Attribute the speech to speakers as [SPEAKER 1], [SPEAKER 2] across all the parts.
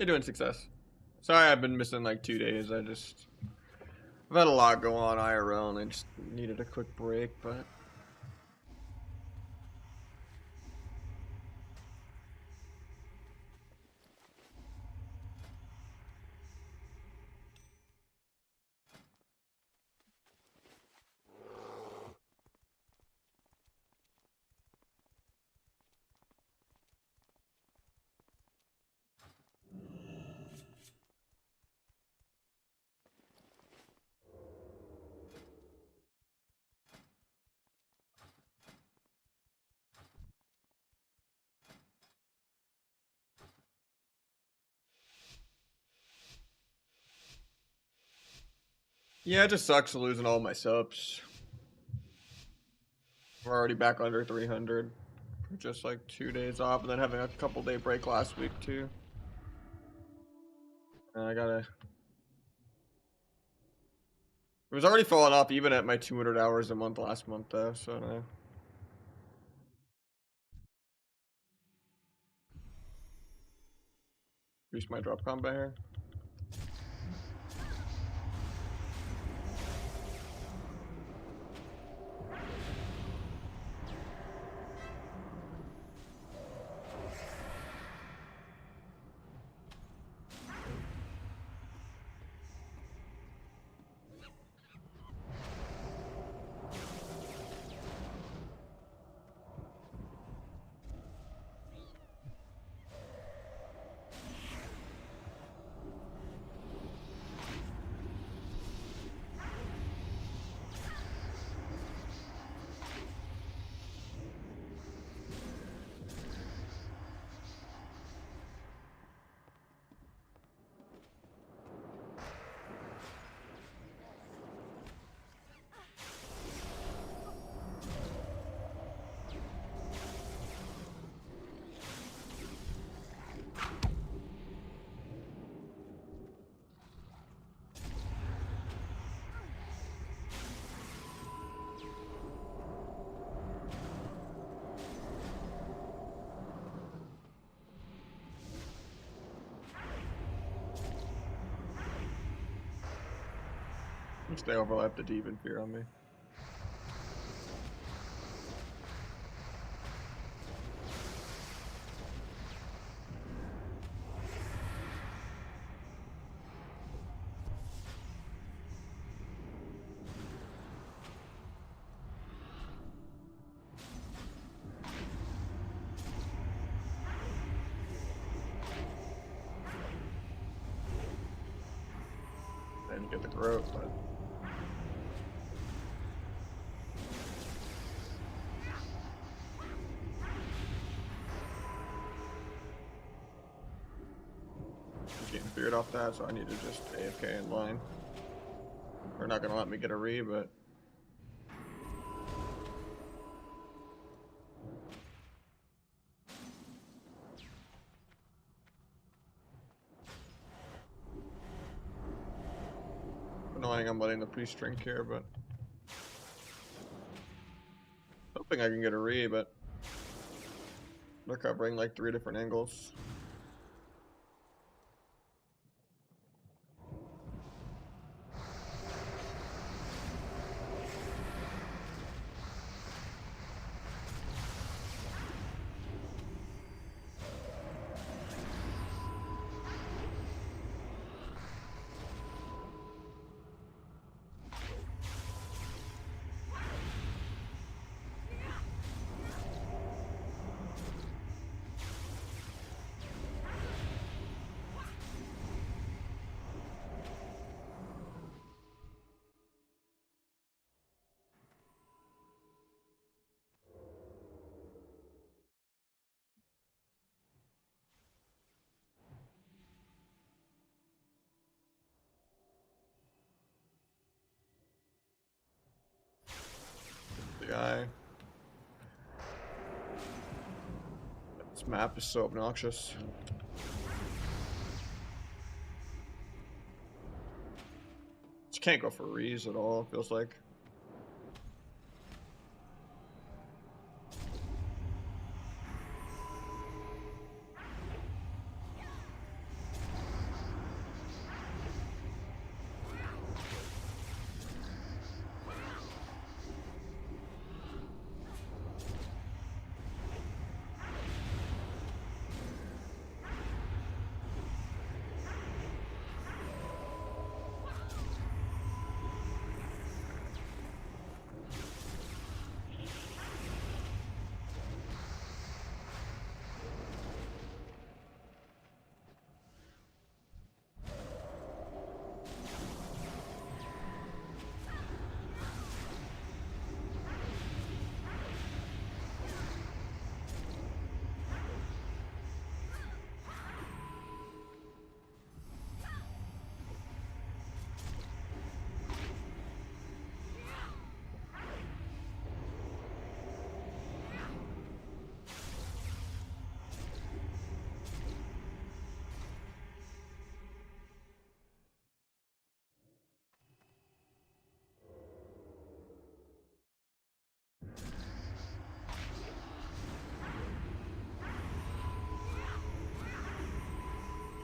[SPEAKER 1] You're doing success. Sorry I've been missing like 2 days. I've had a lot go on IRL and I just needed a quick break, but yeah, it just sucks losing all my subs. We're already back under 300 for just like 2 days off, and then having a couple day break last week too. And I gotta. It was already falling off even at my 200 hours a month last month though, so no. Increase my drop combat here. They overlap the Demon Fear on me. And get the growth, but getting feared off that, so I need to just AFK in line. They're not gonna let me get a re, but annoying. I'm letting the priest drink here, but hoping I can get a re, but they're covering like 3 different angles. The guy. This map is so obnoxious. Just can't go for rees at all, it feels like.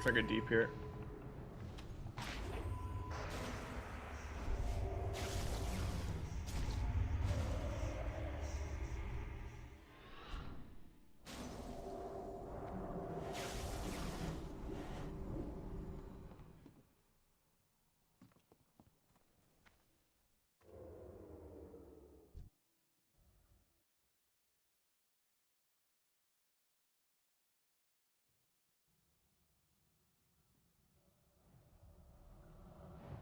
[SPEAKER 1] Try to get deep here.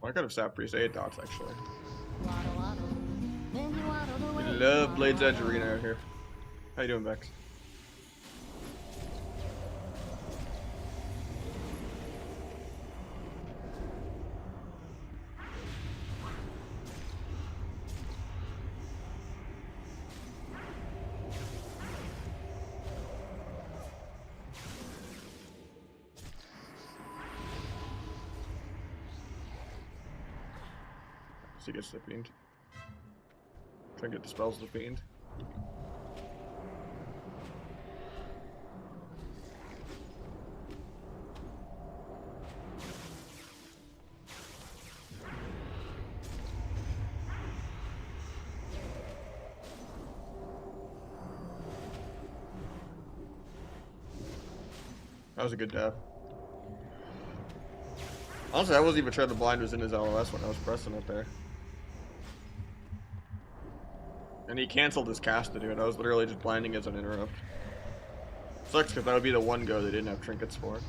[SPEAKER 1] I could have sat priest 8 dots actually. We love Blade's Edge Arena out here. How you doing, Bex? He gets the fiend. Try and get the spells to the fiend. That was a good dab. Honestly, I wasn't even sure the blind was in his LOS when I was pressing it there. And he canceled his cast to do it. I was literally just blinding as an interrupt. Sucks because that would be the one go they didn't have trinkets for. It's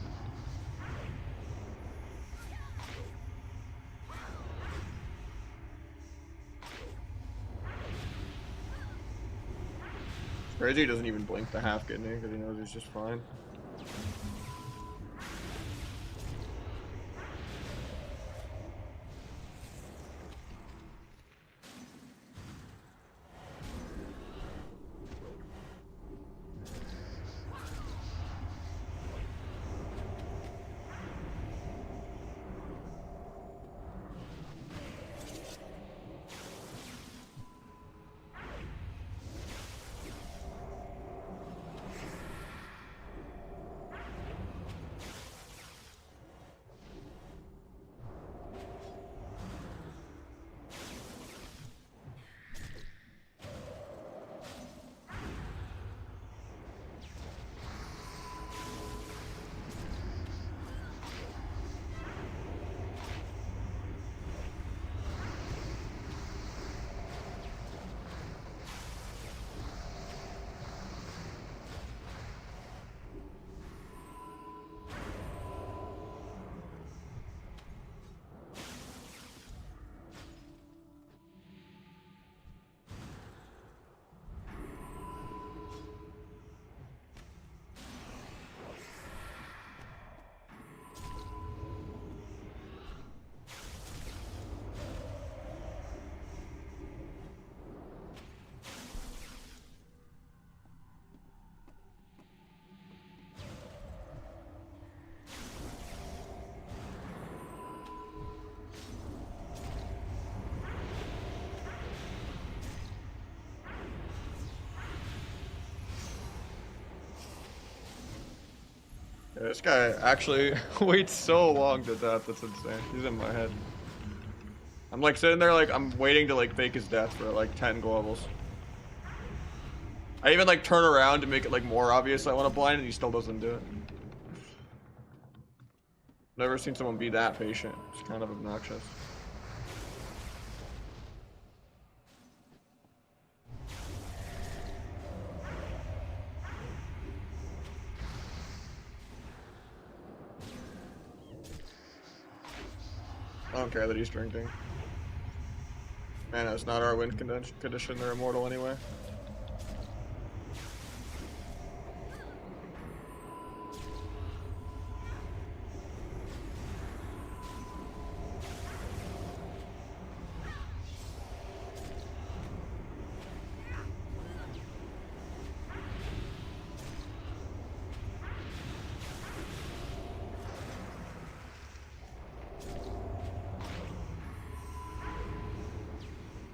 [SPEAKER 1] crazy he doesn't even blink the half kidney because he knows he's just fine. Yeah, this guy actually waits so long to death, that's insane. He's in my head. I'm like sitting there like I'm waiting to like fake his death for like 10 globals. I even like turn around to make it like more obvious I want to blind and he still doesn't do it. Never seen someone be that patient. It's kind of obnoxious. I don't care that he's drinking. Man, it's not our win condition. They're immortal anyway.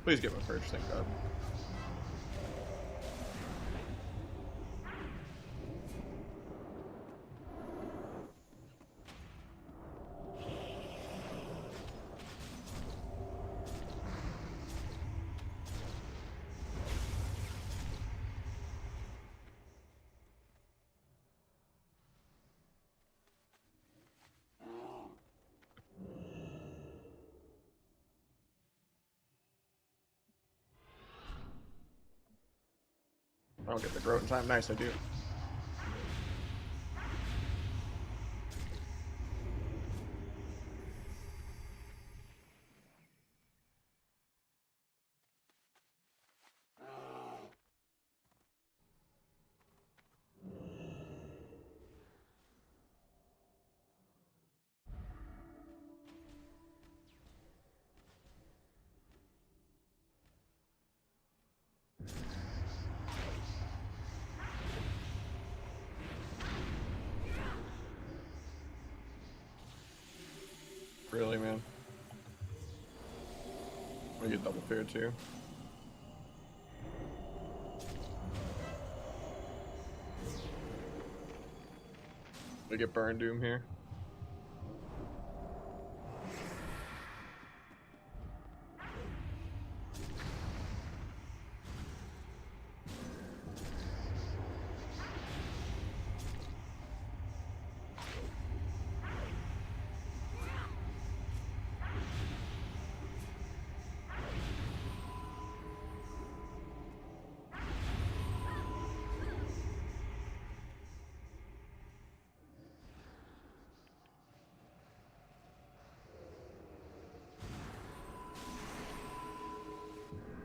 [SPEAKER 1] Please get my purge, thank God. don't get the growth in time. Nice, I do. Really, man. I get double fear too. I get burn doom here.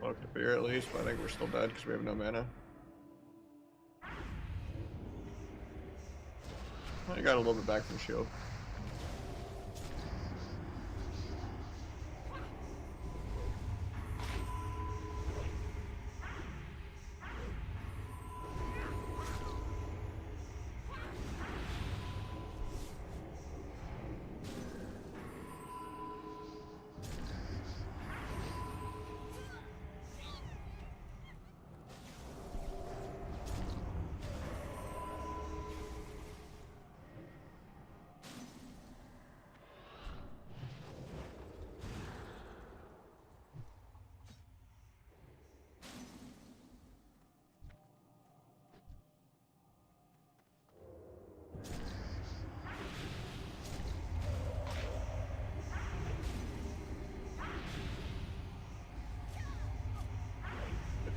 [SPEAKER 1] Look the fear at least, but I think we're still dead because we have no mana. I got a little bit back from shield.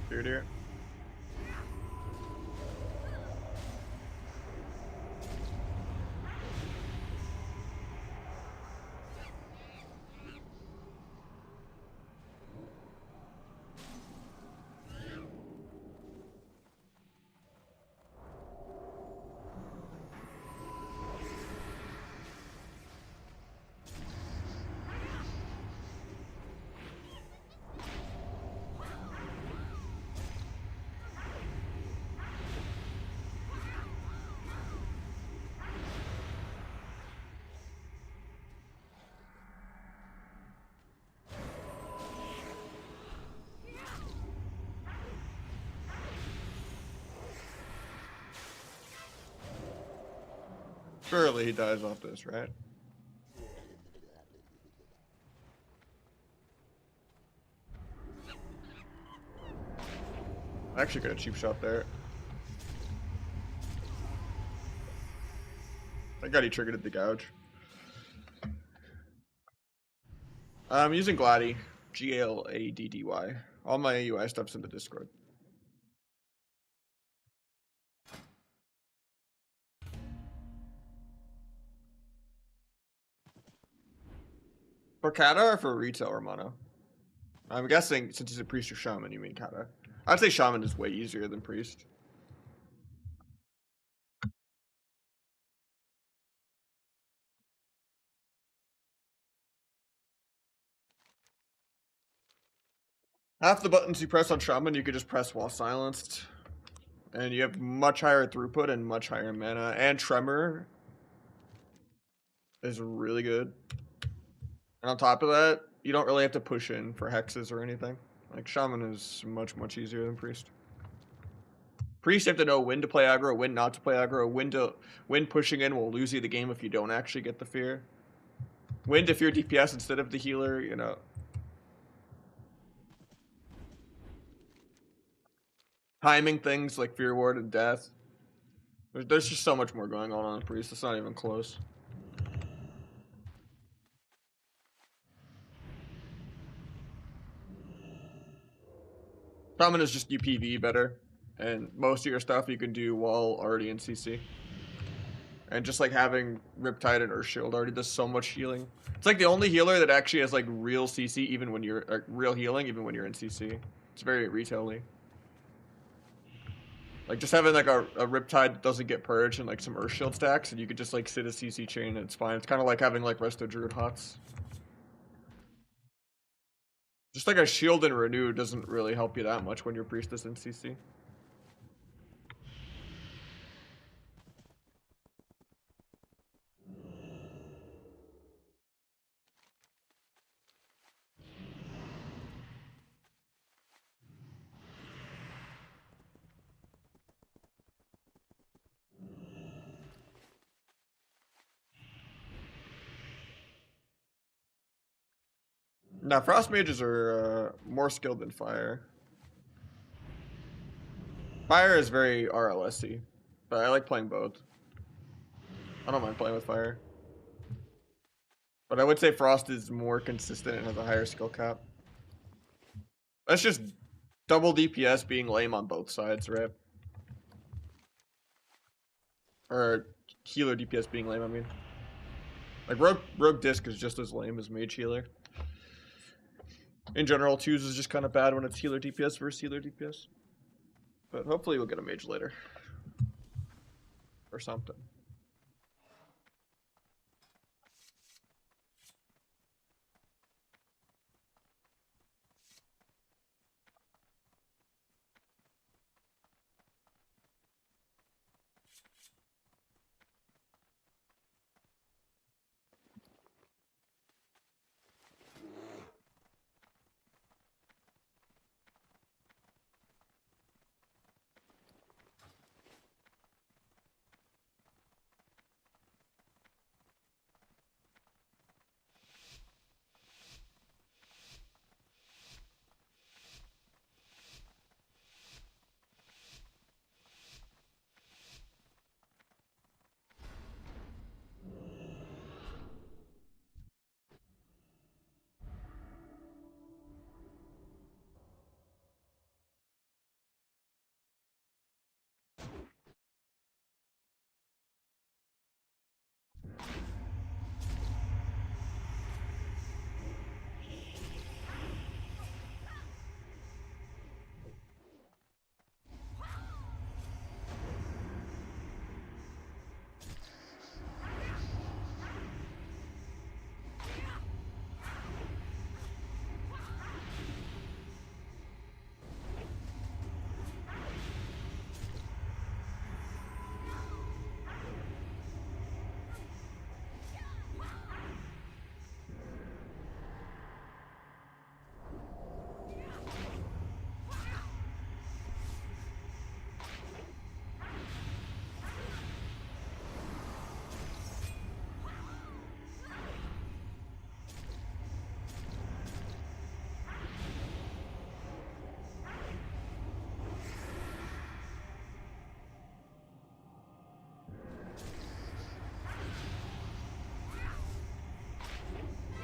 [SPEAKER 1] Feared here. Surely he dies off this, right? I actually got a cheap shot there. Thank God he triggered at the gouge. I'm using Gladdy. Gladdy. All my UI stuff's in the Discord. For Kata or for retail or mono? I'm guessing since he's a priest or shaman, you mean Kata. I'd say shaman is way easier than priest. Half the buttons you press on shaman, you could just press while silenced. And you have much higher throughput and much higher mana. And tremor is really good. And on top of that, you don't really have to push in for hexes or anything. Like, shaman is much, much easier than priest. Priest, you have to know when to play aggro, when not to play aggro, when pushing in will lose you the game if you don't actually get the fear. When to fear DPS instead of the healer, you know. Timing things like fear ward and death. There's just so much more going on the priest. It's not even close. Shaman is just UPV better, and most of your stuff you can do while already in CC. And just like having Riptide and Earth Shield already does so much healing. It's like the only healer that actually has like real CC even when you're real healing even when you're in CC. It's very retail-y. Like just having like a Riptide that doesn't get purged and like some Earth Shield stacks, and you could just like sit a CC chain and it's fine. It's kind of like having like Resto Druid Hots. Just like a shield and renew doesn't really help you that much when your priestess in CC. Now, Frost Mages are more skilled than Fire. Fire is very RLS-y, but I like playing both. I don't mind playing with Fire. But I would say Frost is more consistent and has a higher skill cap. That's just double DPS being lame on both sides, right? Or healer DPS being lame, I mean. Like, Rogue Disc is just as lame as Mage Healer. In general, twos is just kind of bad when it's healer DPS versus healer DPS. But hopefully we'll get a Mage later. Or something.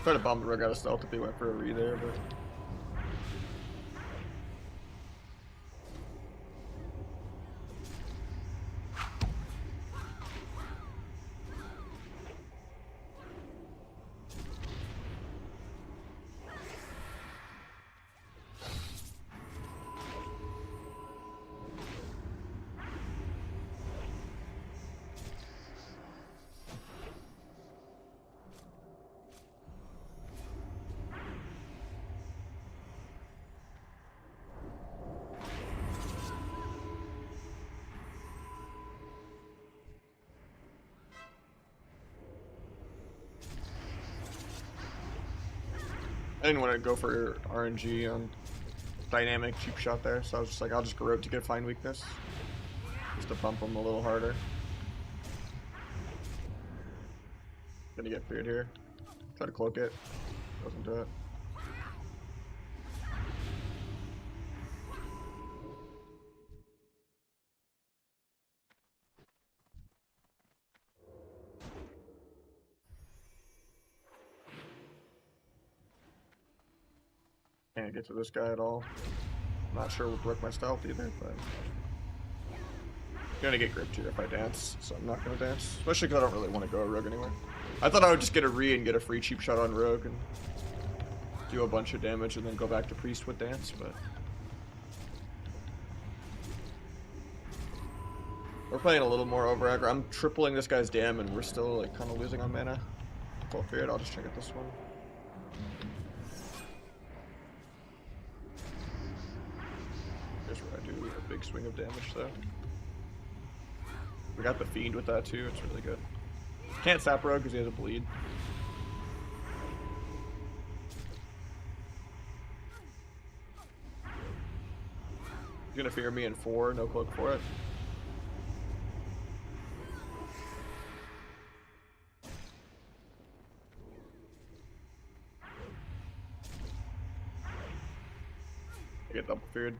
[SPEAKER 1] Tried to bomb the Rogue out of stealth if he went for a re there, but... I didn't want to go for RNG on dynamic cheap shot there, so I was just like, I'll just garrote to get fine weakness. Just to pump him a little harder. Gonna get feared here. Try to cloak it. Doesn't do it. Can't get to this guy at all. Not sure what broke my stealth either, but... Gonna get gripped here if I dance, so I'm not gonna dance. Especially because I don't really want to go rogue anyway. I thought I would just get a re and get a free cheap shot on rogue and do a bunch of damage and then go back to priest with dance, but we're playing a little more over aggro. I'm tripling this guy's dam and we're still like kind of losing on mana. Full feared, I'll just trinket this one. Here's where I do a big swing of damage though. We got the fiend with that too, it's really good. Can't sap rogue because he has a bleed. He's gonna fear me in 4, no cloak for it. I get double feared.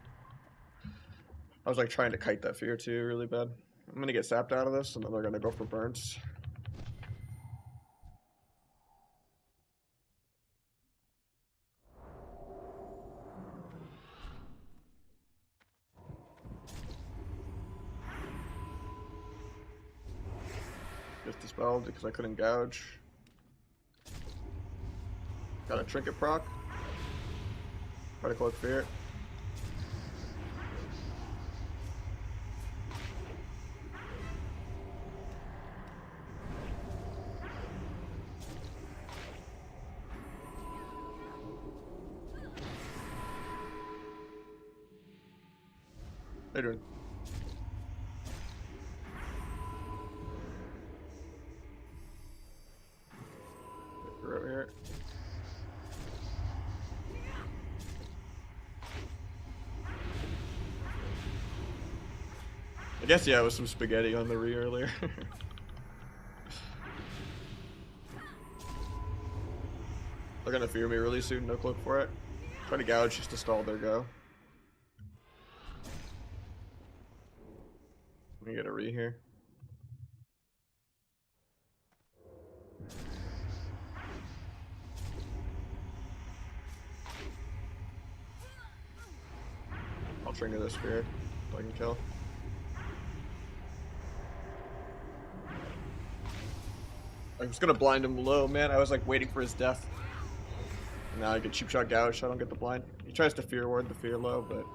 [SPEAKER 1] I was like trying to kite that fear too really bad. I'm gonna get sapped out of this and then they're gonna go for burns. Just dispelled because I couldn't gouge. Got a trinket proc. Try to cloak fear. How you doing? Right here. I guess yeah, it was some spaghetti on the re earlier. They're gonna fear me really soon, no cloak for it. Try to gouge just to stall their go. Let me get a re here. I'll trigger this fear if I can kill. I was gonna blind him low, man. I was like waiting for his death. And now I get cheap shot gouge, so I don't get the blind. He tries to fear ward the fear low, but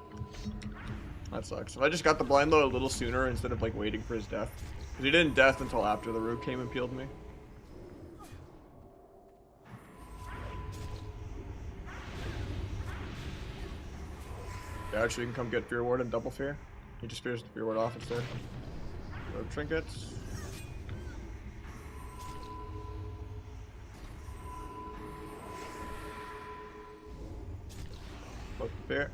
[SPEAKER 1] that sucks. If I just got the blind low a little sooner instead of like waiting for his death. Because he didn't death until after the rogue came and peeled me. Gouge, so you can come get fear ward and double fear. He just fears the fear ward off instead. Rogue trinkets. Cloak fear.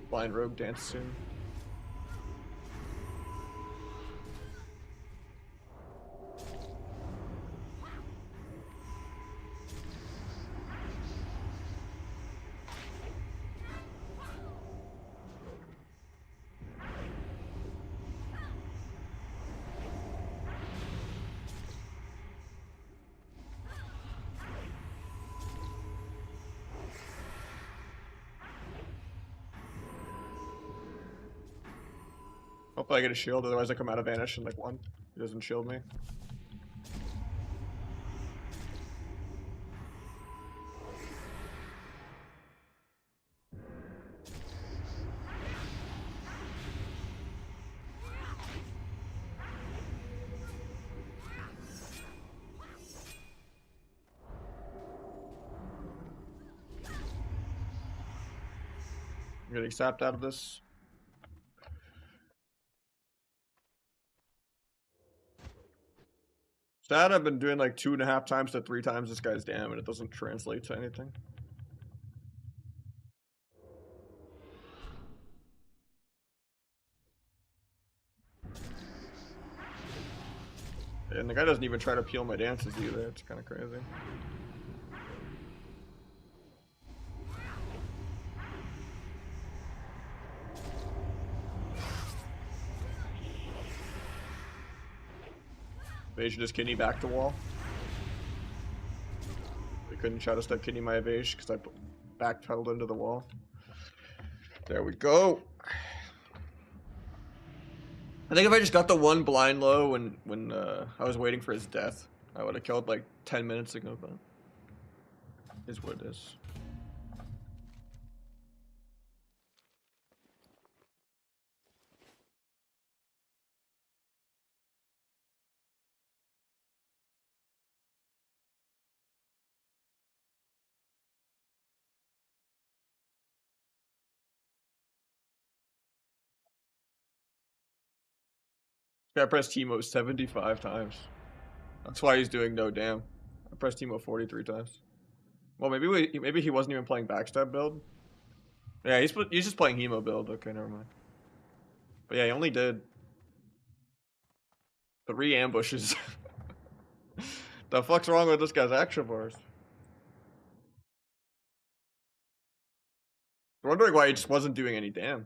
[SPEAKER 1] Blind rogue dance soon. Hopefully I get a shield, otherwise I come out of vanish in like 1. He doesn't shield me. I'm getting sapped out of this. Stat, I've been doing like 2.5 times to 3 times this guy's dam, and it doesn't translate to anything. And the guy doesn't even try to peel my dances either. It's kind of crazy. They should just kidney back to wall. We couldn't shadow step kidney my evasion because I backpedaled into the wall. There we go. I think if I just got the one blind low when I was waiting for his death, I would have killed like 10 minutes ago, but is what it is. I pressed Teemo 75 times. That's why he's doing no damn. I pressed Teemo 43 times. Well, maybe he wasn't even playing backstab build. Yeah, he's just playing Hemo build. Okay, never mind. But yeah, he only did 3 ambushes. The fuck's wrong with this guy's action bars? I'm wondering why he just wasn't doing any damn.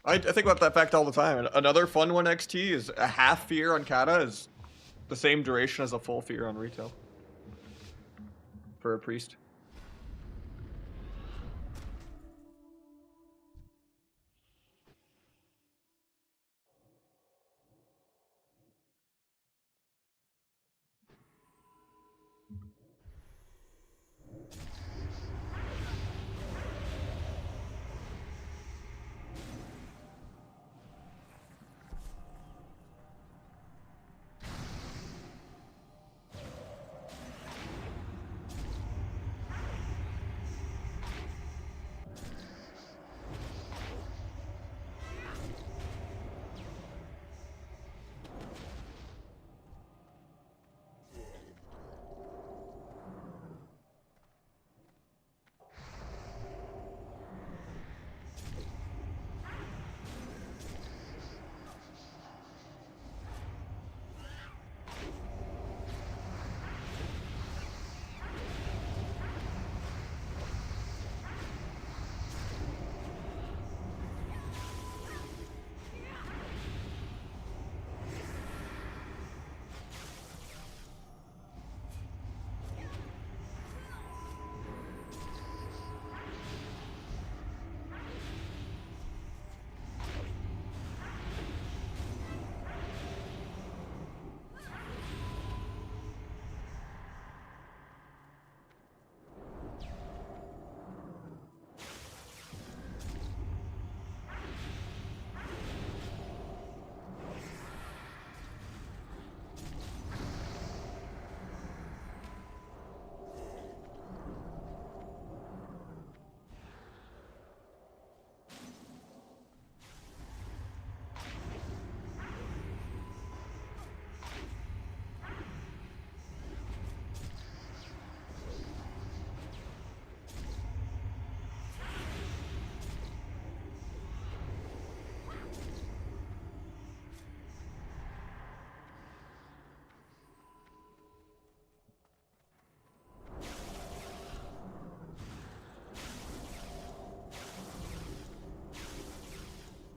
[SPEAKER 1] I think about that fact all the time. Another fun one XT is a half fear on Kata is the same duration as a full fear on retail. For a priest.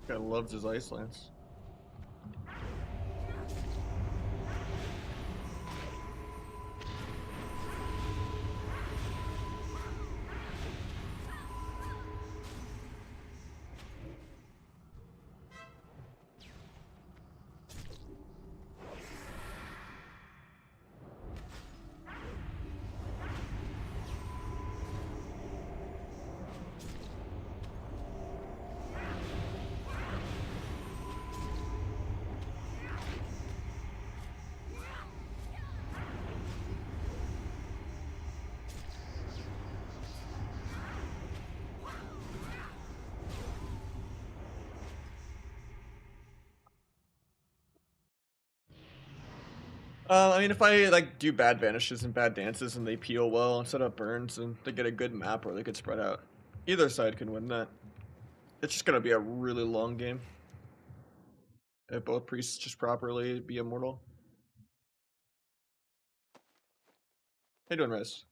[SPEAKER 1] Guy loves his ice lance. I mean, if I like do bad vanishes and bad dances and they peel well and set up burns and they get a good map or they could spread out, either side can win that. It's just gonna be a really long game. If both priests just properly be immortal. How you doing, Riz?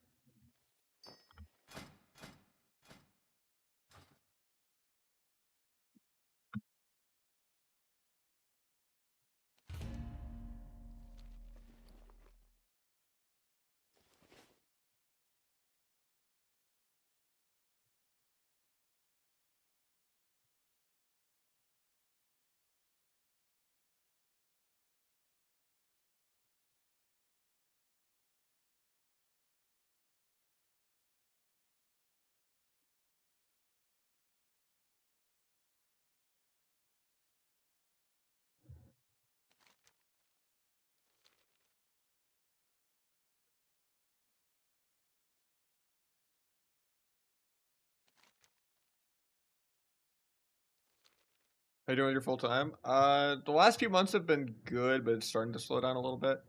[SPEAKER 1] How you doing with your full time? The last few months have been good, but it's starting to slow down a little bit.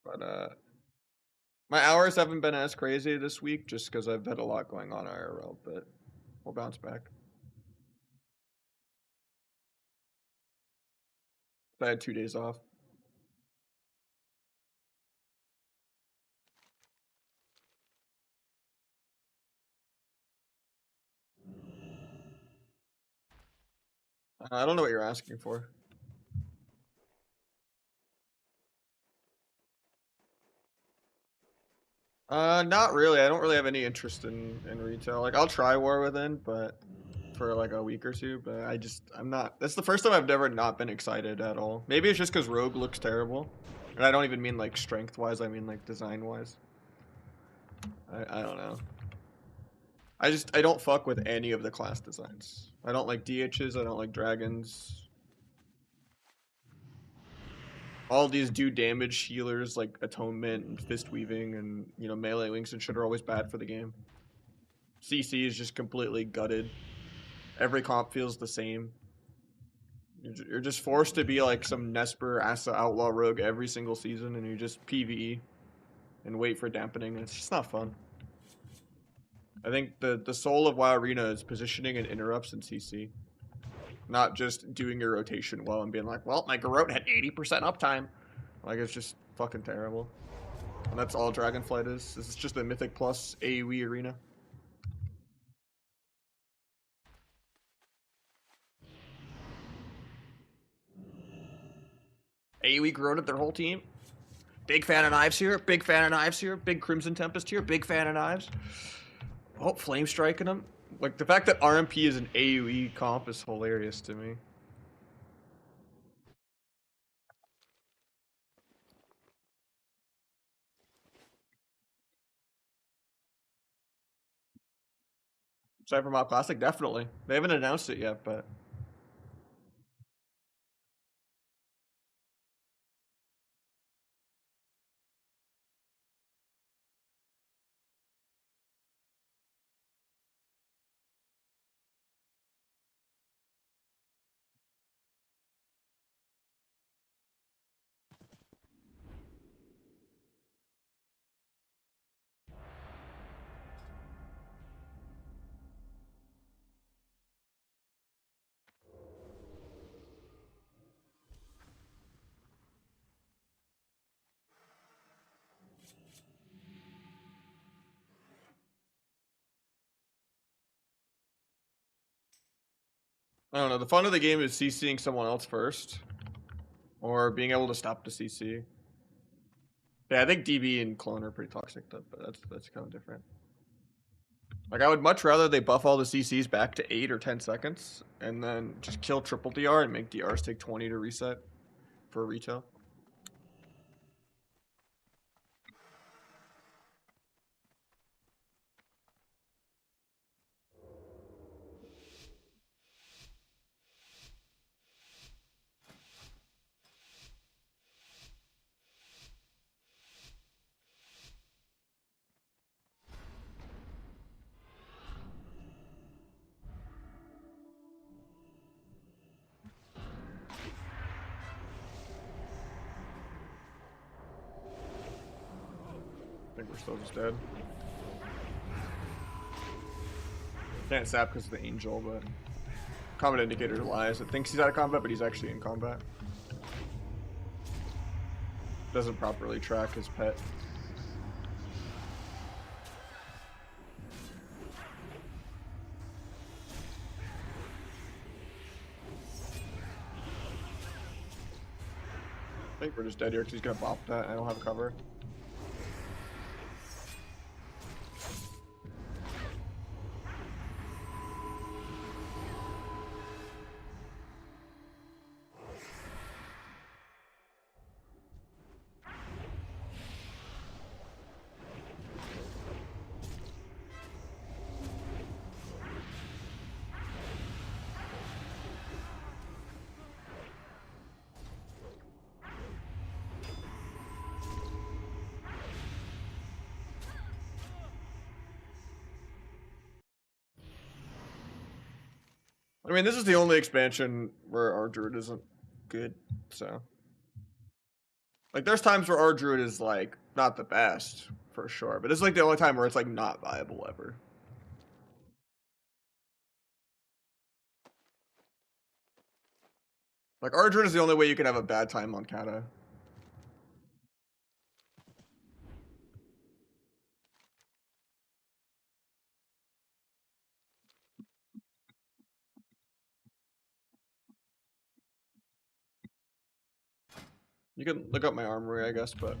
[SPEAKER 1] But my hours haven't been as crazy this week just because I've had a lot going on IRL, but we'll bounce back. I had 2 days off. I don't know what you're asking for. Not really. I don't really have any interest in retail. Like, I'll try War Within, but for like a week or two. But I'm not. That's the first time I've never not been excited at all. Maybe it's just because Rogue looks terrible, and I don't even mean like strength wise. I mean like design wise. I don't know. I don't fuck with any of the class designs. I don't like DHs. I don't like dragons. All these do damage healers like atonement and fist weaving and melee links and shit are always bad for the game. CC is just completely gutted. Every comp feels the same. You're just forced to be like some Nesper Asa Outlaw Rogue every single season, and you just PvE and wait for dampening. And it's just not fun. I think the soul of WoW Arena is positioning and interrupts in CC, not just doing your rotation well and being like, well, my Garrote had 80% uptime. Like, it's just fucking terrible. And that's all Dragonflight is. This is just the Mythic Plus AoE arena. AoE Garrote their whole team. Big fan of knives here. Big fan of knives here. Big Crimson Tempest here. Big fan of knives. Oh, Flame Striking them. Like, the fact that RMP is an AoE comp is hilarious to me. Cybermob Classic, definitely. They haven't announced it yet, but I don't know. The fun of the game is CCing someone else first, or being able to stop the CC. Yeah, I think DB and Clone are pretty toxic, but that's kind of different. Like, I would much rather they buff all the CCs back to 8 or 10 seconds, and then just kill triple DR and make DRs take 20 to reset for retail. I think we're still just dead. Can't sap because of the angel, but combat indicator lies. It thinks he's out of combat, but he's actually in combat. Doesn't properly track his pet. I think we're just dead here because he's gonna bop that. I don't have cover. I mean, this is the only expansion where our druid isn't good, so. Like, there's times where our druid is, like, not the best, for sure. But this is, like, the only time where it's, like, not viable ever. Like, our druid is the only way you can have a bad time on Kata. You can look up my armory, I guess, but...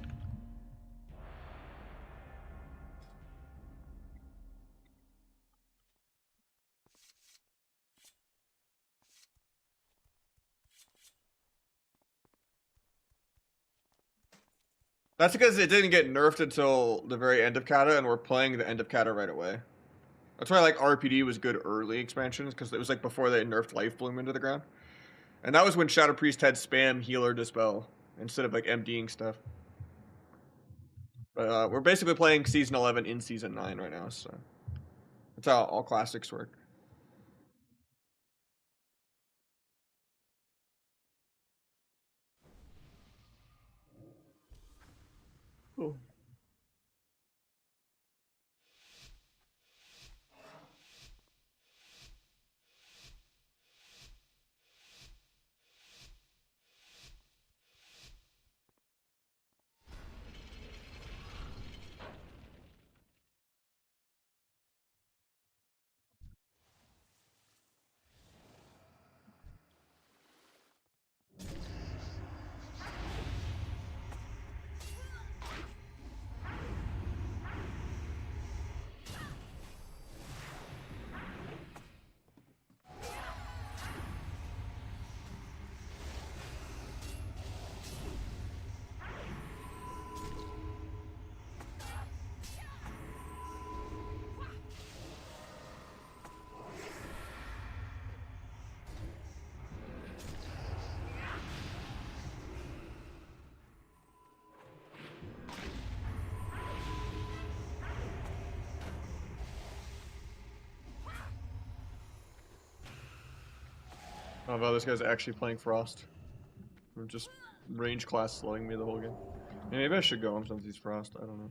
[SPEAKER 1] That's because it didn't get nerfed until the very end of Kata, and we're playing the end of Kata right away. That's why, like, RPD was good early expansions, because it was, like, before they nerfed Life Bloom into the ground. And that was when Shadow Priest had spam, healer, dispel, instead of, like, MDing stuff. But we're basically playing Season 11 in Season 9 right now, so... That's how all classics work. Cool. Oh, wow, this guy's actually playing Frost. Or just range class slowing me the whole game. Maybe I should go him since he's Frost, I don't know.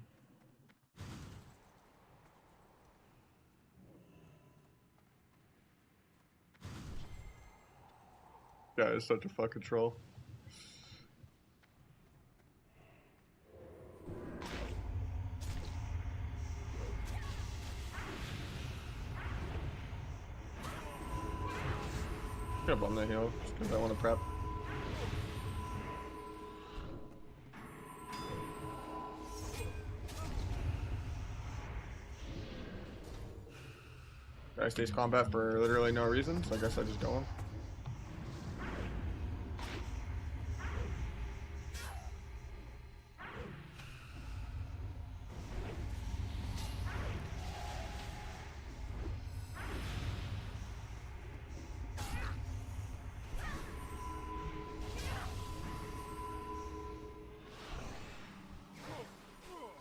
[SPEAKER 1] Yeah, it's such a fucking troll. I'm gonna bum that heal, just because I want to prep. Guy stays combat for literally no reason, so I guess I just go him.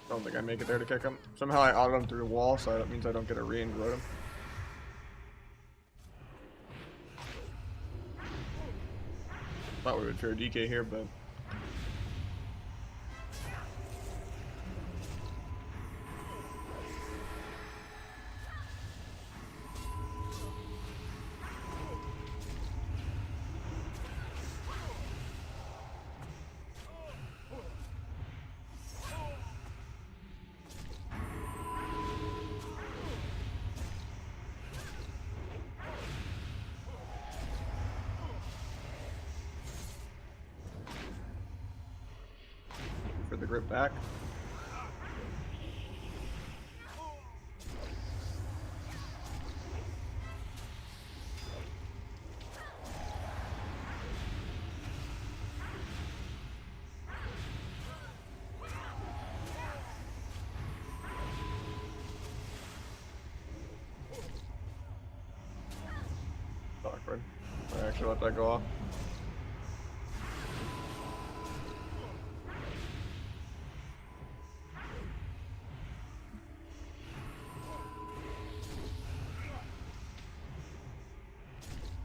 [SPEAKER 1] I don't think I make it there to kick him. Somehow I autoed him through the wall, so that means I don't get a re-and road him. Thought we would fear DK here, but... for the grip back. Awkward. I actually let that go off.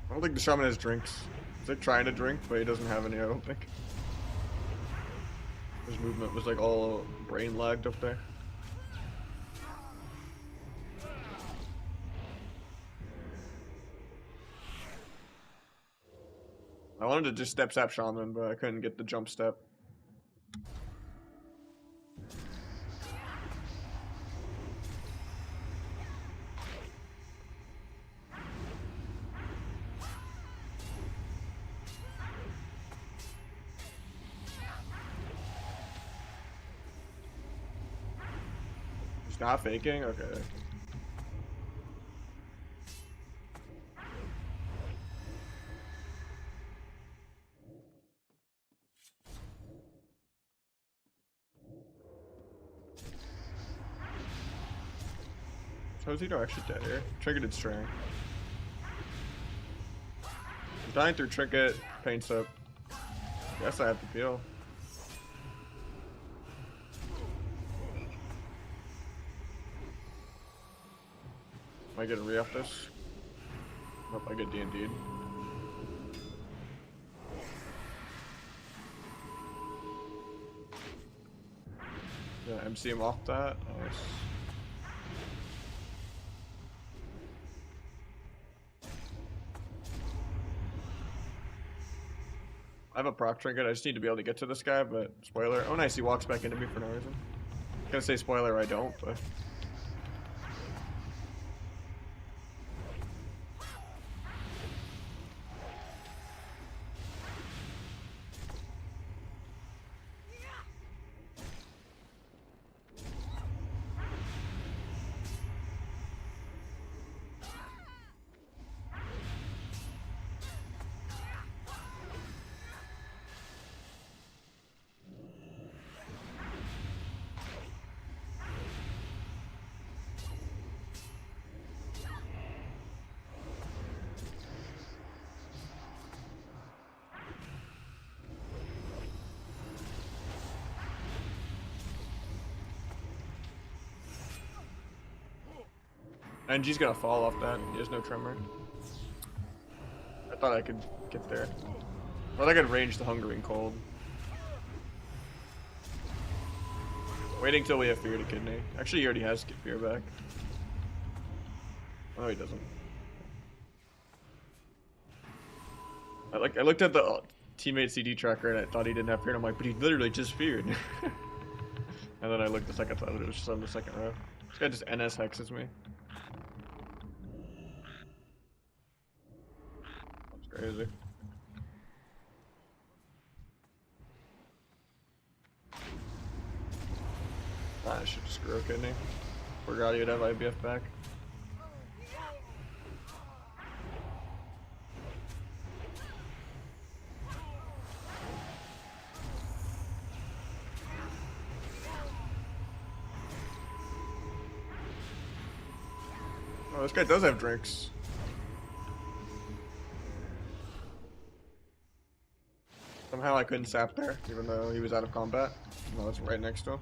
[SPEAKER 1] I don't think the shaman has drinks. He's like trying to drink, but he doesn't have any, I don't think. His movement was like all brain lagged up there. I wanted to just step shaman, but I couldn't get the jump step. He's not faking? Okay. So is he actually dead here? Trinketed string. I'm dying through trinket, paints up. Guess I have to peel. Am I getting re-up this? Nope, I get D&D'd. Yeah, MC him off that. Nice. I have a proc trinket, I just need to be able to get to this guy, but spoiler. Oh nice, he walks back into me for no reason. I'm gonna say spoiler, I don't, but... NG's gonna fall off that. He has no tremor. I thought I could get there. I thought I could range the Hungering Cold. Waiting till we have Fear to Kidney. Actually, he already has Fear back. Oh, he doesn't. I looked at the teammate CD tracker and I thought he didn't have Fear, and I'm like, but he literally just feared. And then I looked the second time, it was just on the second row. This guy just NS hexes me. Crazy. I should just screw a kidney. Forgot he'd have IBF back. Oh, this guy does have drinks. Somehow I couldn't sap there, even though he was out of combat. No, it's right next to him.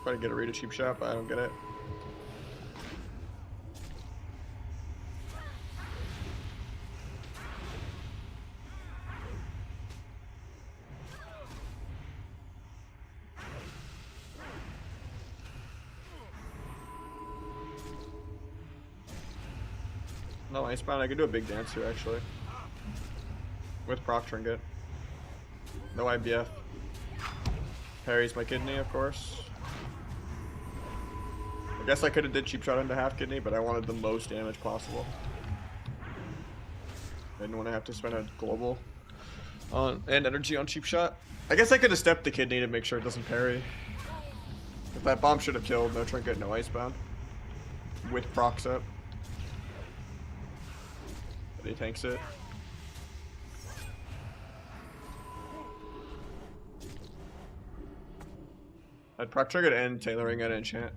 [SPEAKER 1] Try to get a read a cheap shot, but I don't get it. No Icebound, I could do a big dance here actually. With proc trinket. No IBF. Parries my kidney, of course. I guess I could have did cheap shot into half kidney, but I wanted the most damage possible. I didn't want to have to spend a global on and energy on cheap shot. I guess I could have stepped the kidney to make sure it doesn't parry. If that bomb should have killed, no trinket, no icebound. With procs up. But he tanks it. I'd proc triggered and tailoring at enchant.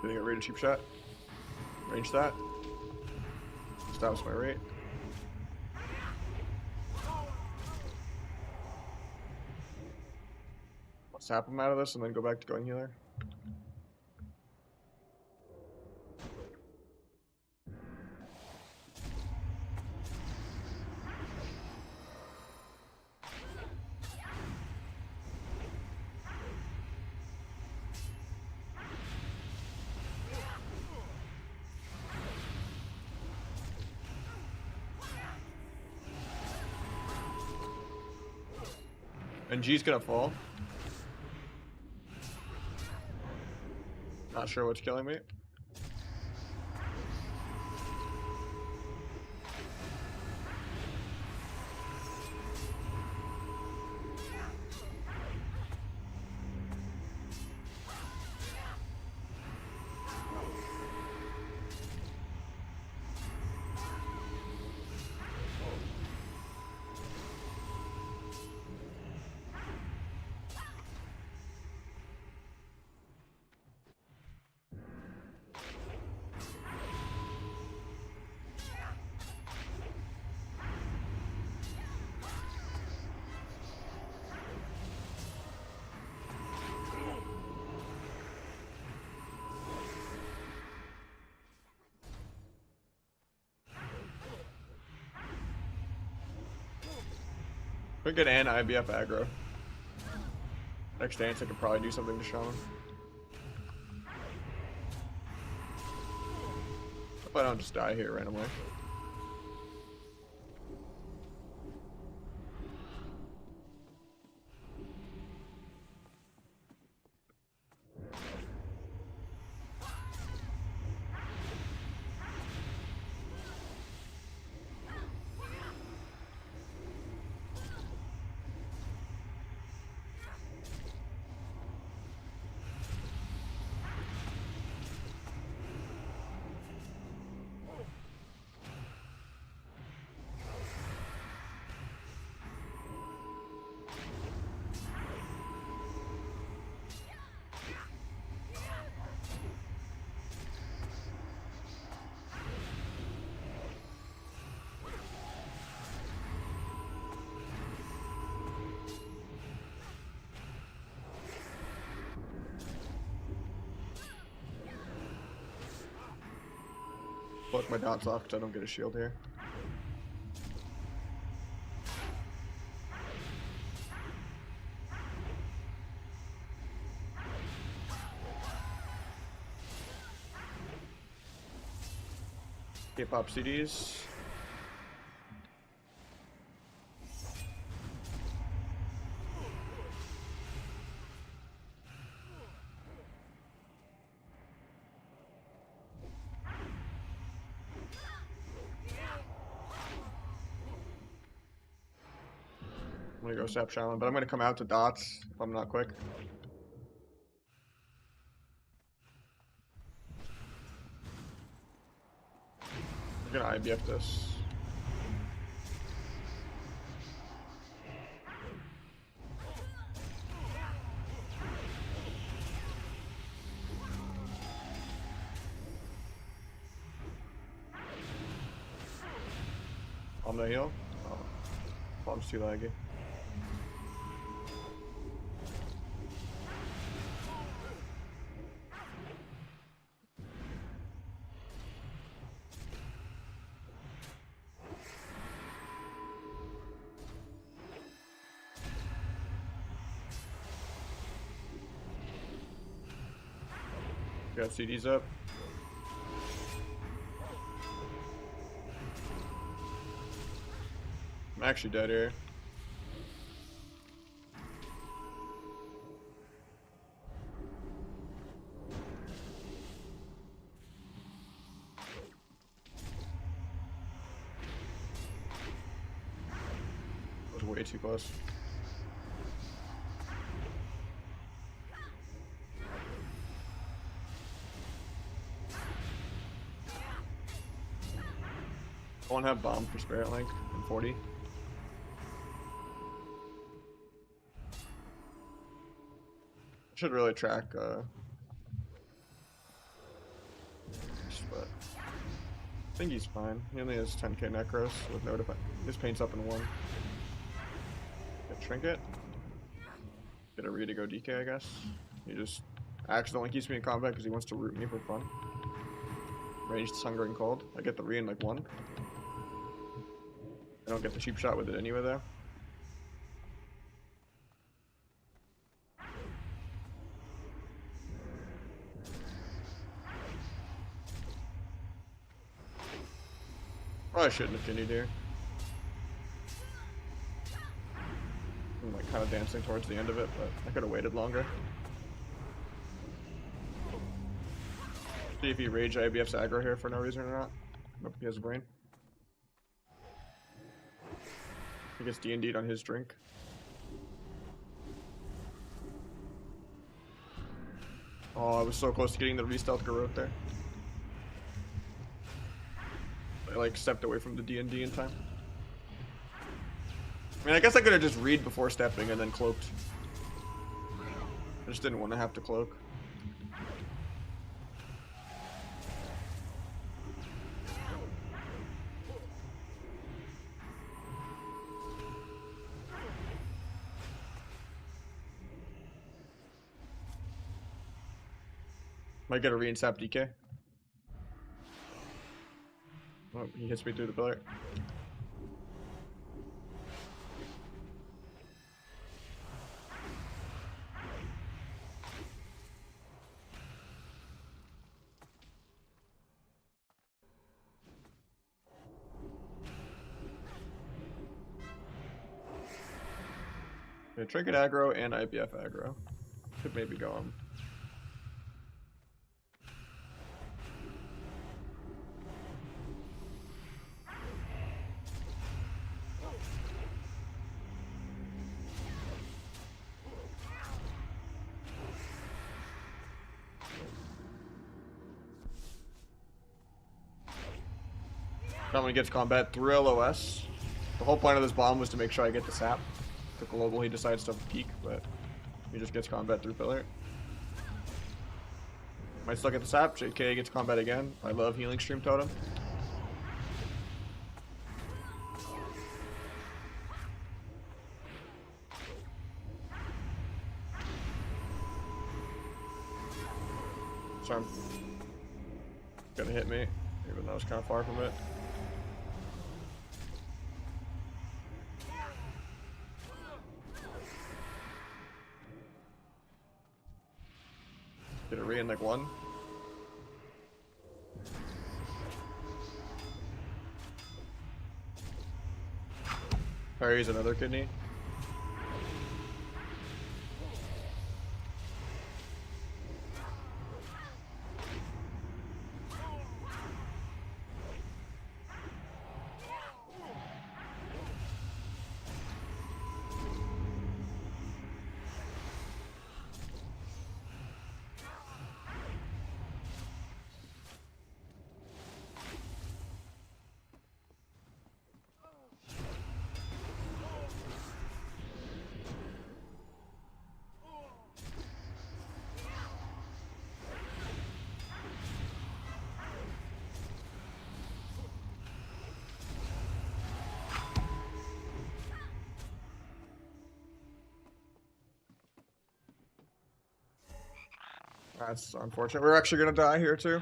[SPEAKER 1] Getting a rate of cheap shot. Range that. Stops my rate. I'll sap him out of this and then go back to going healer. And G's gonna fall. Not sure what's killing me. Trinket and IBF aggro. Next dance I could probably do something to Shaman. Hope I don't just die here randomly. Fuck my dots off because I don't get a shield here. K-pop CDs. I'm gonna go sap Shaman, but I'm gonna come out to dots if I'm not quick. I'm gonna IBF this. On the heal. Oh, bomb's too laggy. Got CDs up. I'm actually dead here. That was way too close. I won't have bomb for Spirit Link in 40. Should really track but I think he's fine. He only has 10k Necros with no defense. His paint's up in 1. Get Trinket. Get a read to go DK, I guess. He just accidentally keeps me in combat because he wants to root me for fun. Ranged Hunger and Cold. I get the re in like 1. I don't get the cheap shot with it anyway though. Probably shouldn't have continued here. I'm like kind of dancing towards the end of it, but I could have waited longer. See if he rage IBF's aggro here for no reason or not. Nope, he has a brain. He gets D&D'd on his drink. Oh, I was so close to getting the re-stealth Garrote there. I like stepped away from the D&D in time. I mean, I guess I could have just read before stepping and then cloaked. I just didn't want to have to cloak. Might get a re-insap DK. Oh, he hits me through the pillar. Yeah, Trinket aggro and IBF aggro. Could maybe go on. Someone gets combat through LOS. The whole point of this bomb was to make sure I get the sap. The global he decides to peek, but he just gets combat through pillar. Might still get the sap. JK gets combat again. I love healing stream totem. Sorry. Gonna hit me, even though I was kind of far from it. Get a re in like 1. Parries another kidney. That's unfortunate. We're actually gonna die here too.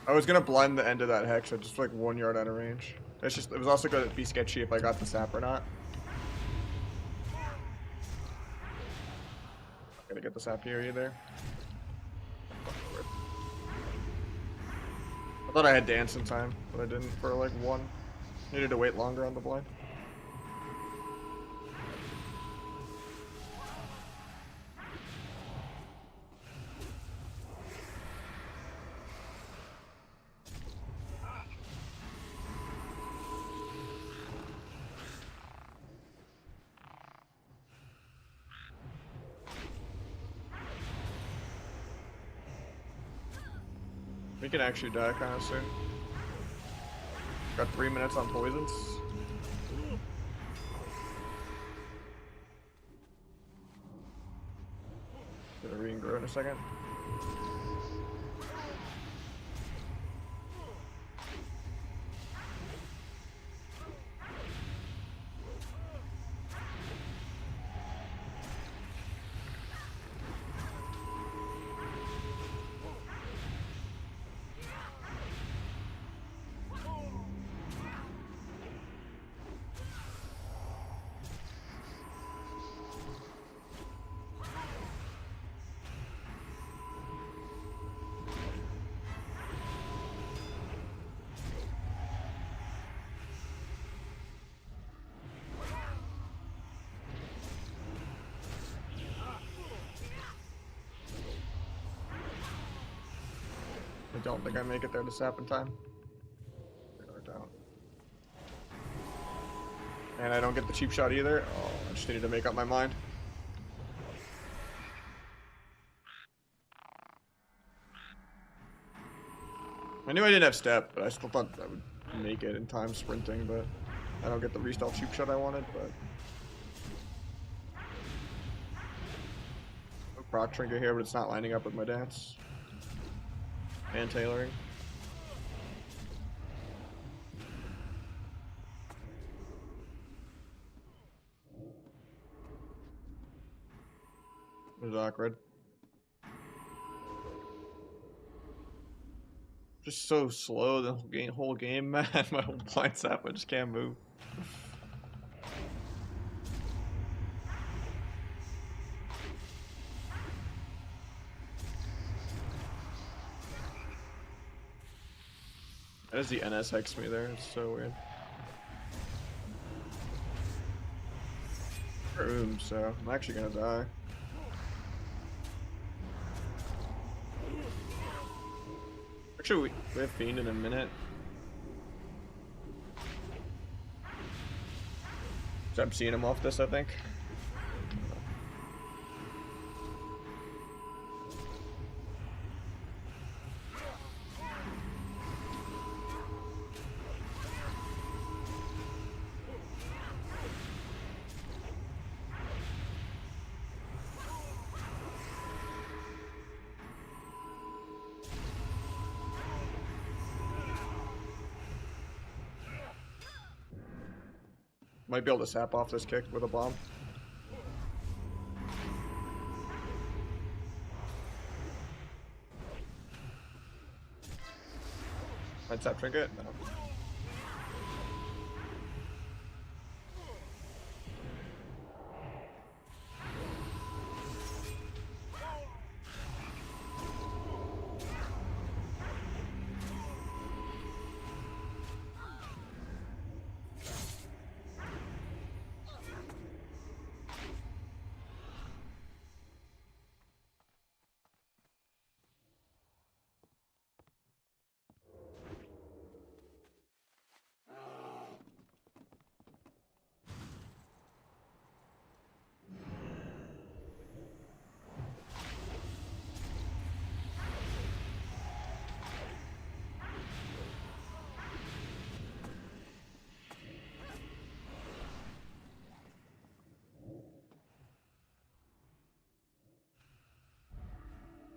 [SPEAKER 1] I was gonna blind the end of that hex, so just like 1 yard out of range. It's just, it was also gonna be sketchy if I got the sap or not. Gonna get this up here either. I thought I had dance in time, but I didn't for like one. Needed to wait longer on the blind. We can actually die kind of soon. Got 3 minutes on poisons. Gonna re-grow in a second. I don't think I make it there to sap in time. Or don't. And I don't get the cheap shot either. Oh, I just needed to make up my mind. I knew I didn't have step, but I still thought I would make it in time sprinting, but I don't get the restyle cheap shot I wanted, but... No proc trinket here, but it's not lining up with my dance. And tailoring. It was awkward. Just so slow the whole game, man. My whole blind sap, I just can't move. That is the NS hex me there, it's so weird. Boom, so I'm actually gonna die. Actually, we have Fiend in a minute. So I'm seeing him off this, I think. Might be able to sap off this kick with a bomb. Might sap trinket? No.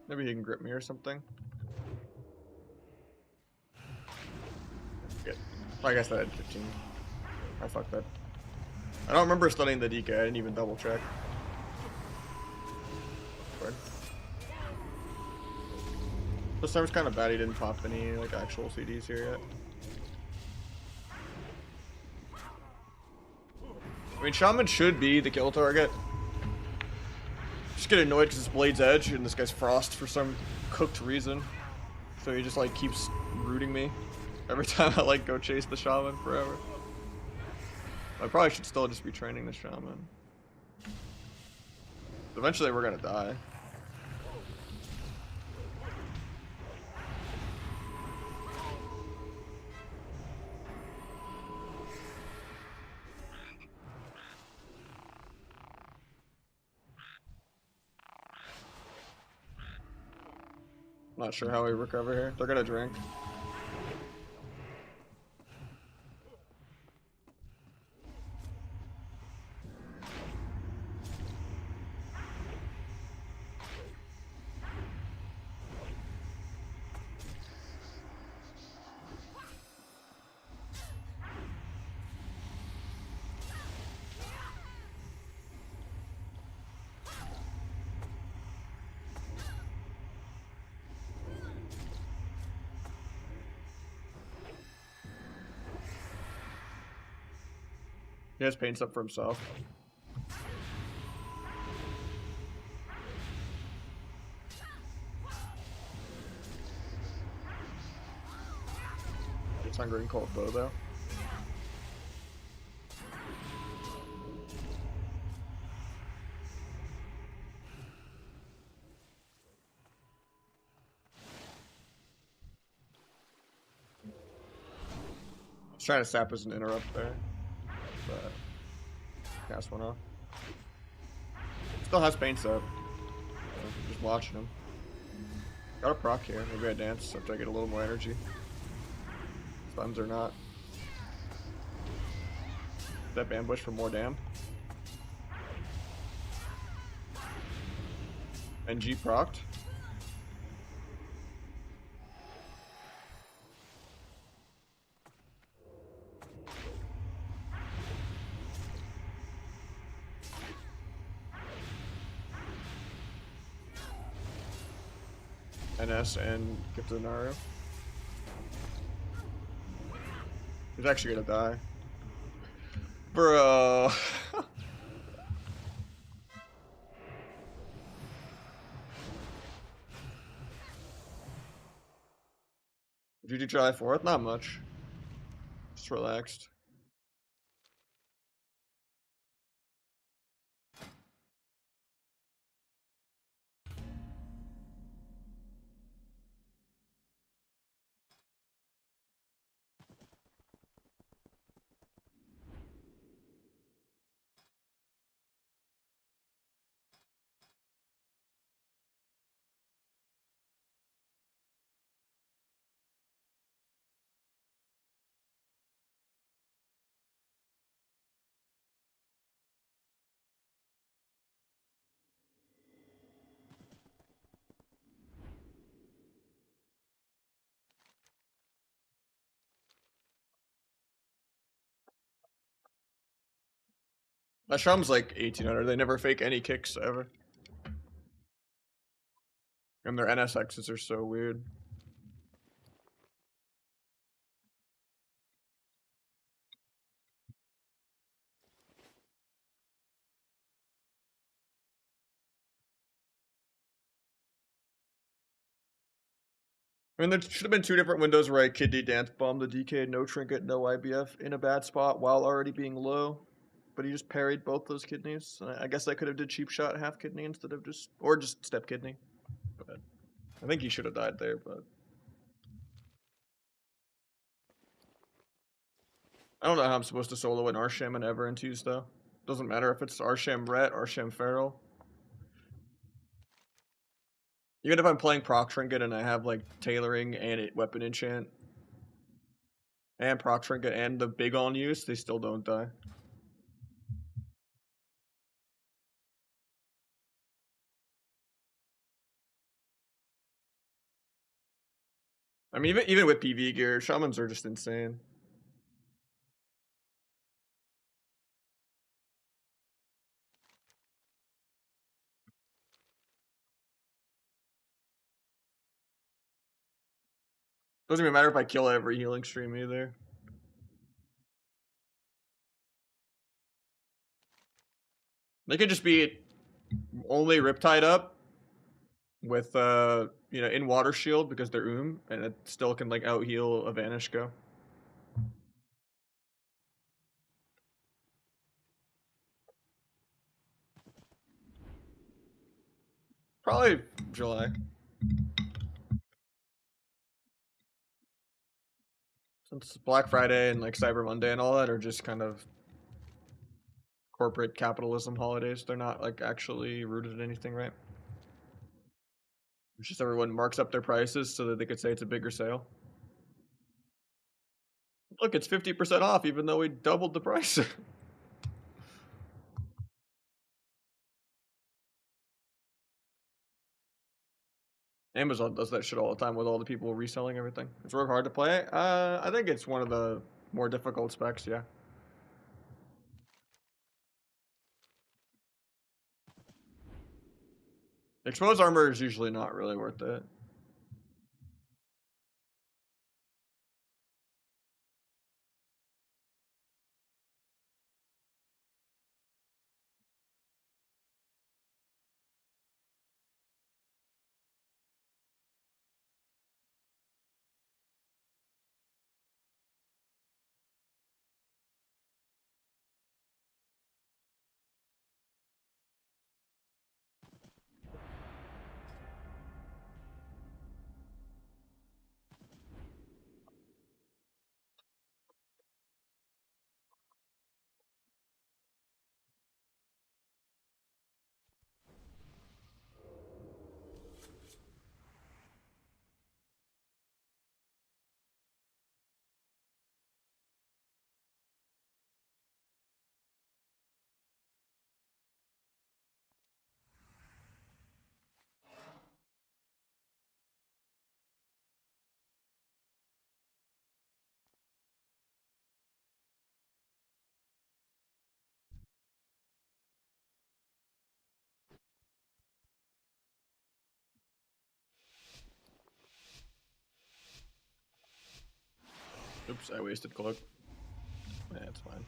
[SPEAKER 1] Maybe he can grip me or something. Good. I guess that had 15. I fucked that. I don't remember studying the DK. I didn't even double check. This time's kind of bad. He didn't pop any like actual CDs here yet. I mean, Shaman should be the kill target. Just get annoyed because it's Blade's Edge and this guy's Frost for some cooked reason. So he just like keeps rooting me every time I like go chase the shaman forever. I probably should still just be training the shaman. Eventually we're gonna die. Not sure how we recover here. They're gonna drink. He has paints up for himself. It's hungry and cold bow though. I was trying to sap as an interrupt there, but cast one off. Still has paints up. So just watching him. Got a proc here. Maybe I dance after I get a little more energy. Stuns or not. Step ambush for more dam. NG procced. NS and get to the Naru. He's actually gonna die. Bro. Did you try 4th? Not much. Just relaxed. My Shum's like 1800. They never fake any kicks ever. And their NSXs are so weird. I mean, there should have been 2 different windows where I kidney dance bombed the DK, no trinket, no IBF, in a bad spot while already being low. But he just parried both those kidneys. I guess I could have did cheap shot half kidney instead of just, or just step kidney. But I think he should have died there, but I don't know how I'm supposed to solo an Arsham and Ever and twos though. Doesn't matter if it's Arsham Ret, Arsham Feral. Even if I'm playing Proc Trinket and I have like tailoring and weapon enchant and Proc Trinket and the big on use, they still don't die. I mean, even with PV gear, shamans are just insane. Doesn't even matter if I kill every healing stream either. They could just be only Riptide up with you know, in Water Shield because they're and it still can like out heal a Vanish Go. Probably July. Since Black Friday and like Cyber Monday and all that are just kind of corporate capitalism holidays. They're not like actually rooted in anything, right? It's just everyone marks up their prices so that they could say it's a bigger sale. Look, it's 50% off even though we doubled the price. Amazon does that shit all the time with all the people reselling everything. It's real hard to play. I think it's one of the more difficult specs, yeah. Exposed armor is usually not really worth it. Oops, I wasted cloak. Yeah, it's fine.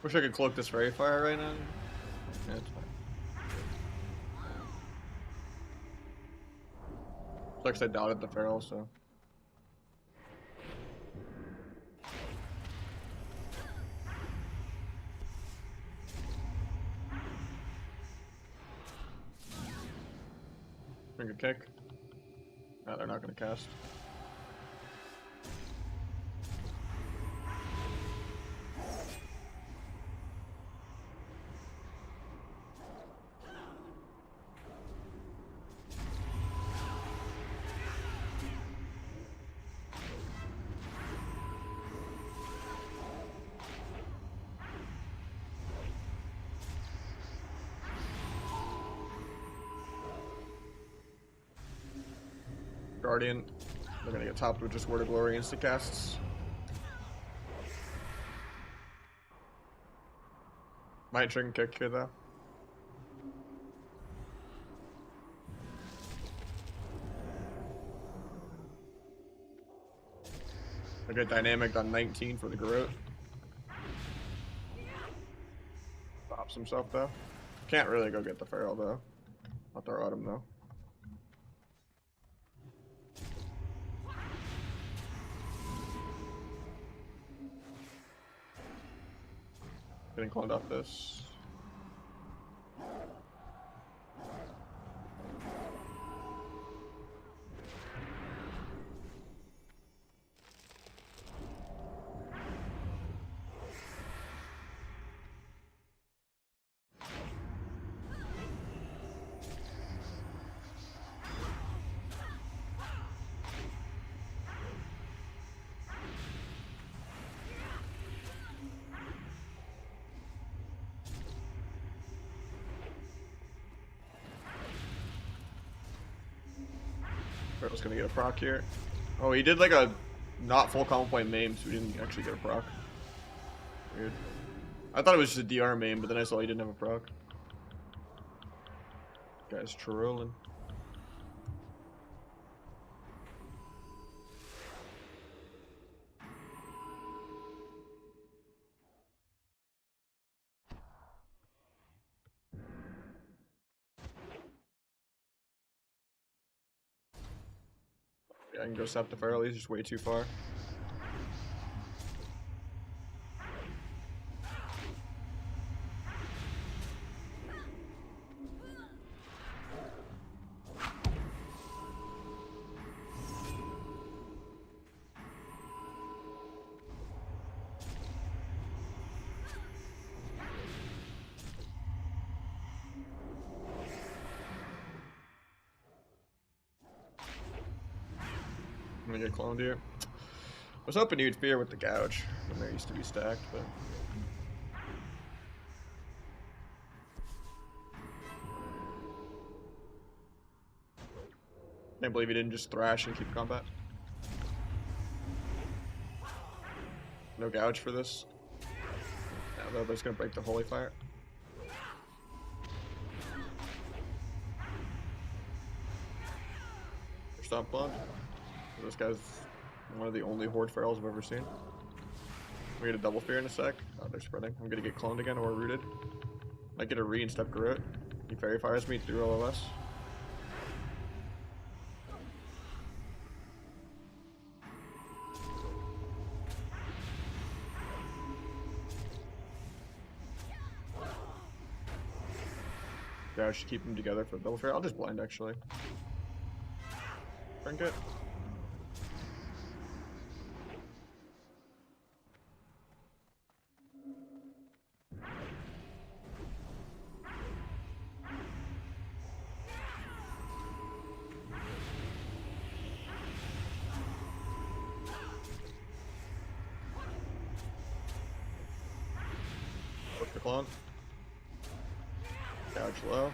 [SPEAKER 1] Wish I could cloak this Fairy Fire right now. Yeah, it's fine. It's like I doubted the Feral, so. Finger kick. No, they're not gonna cast. Guardian. They're gonna get topped with just Word of Glory insta-casts. Might trigger kick here though. A good dynamic on 19 for the Garrote. Stops himself though. Can't really go get the Feral though. I'll throw at him though. Getting cloned off this. was gonna get a proc here. Oh, he did like a not full combo point maim, so we didn't actually get a proc. Weird. I thought it was just a DR maim, but then I saw he didn't have a proc. Guy's trolling. Yeah, I can go sap the Feral, he's just way too far. I'm gonna get cloned here. I was hoping you'd fear with the gouge when there used to be stacked, but can't believe he didn't just thrash and keep combat. No gouge for this. Yeah, that's gonna break the holy fire. Stop blood. This guy's one of the only horde ferals I've ever seen. We get a double fear in a sec. Oh, they're spreading. I'm gonna get cloned again or rooted. Might get a re and step Garrote. He fairy fires me through LOS. Yeah, I should keep them together for the double fear. I'll just blind actually. Trinket. Look the clone. Gouge low.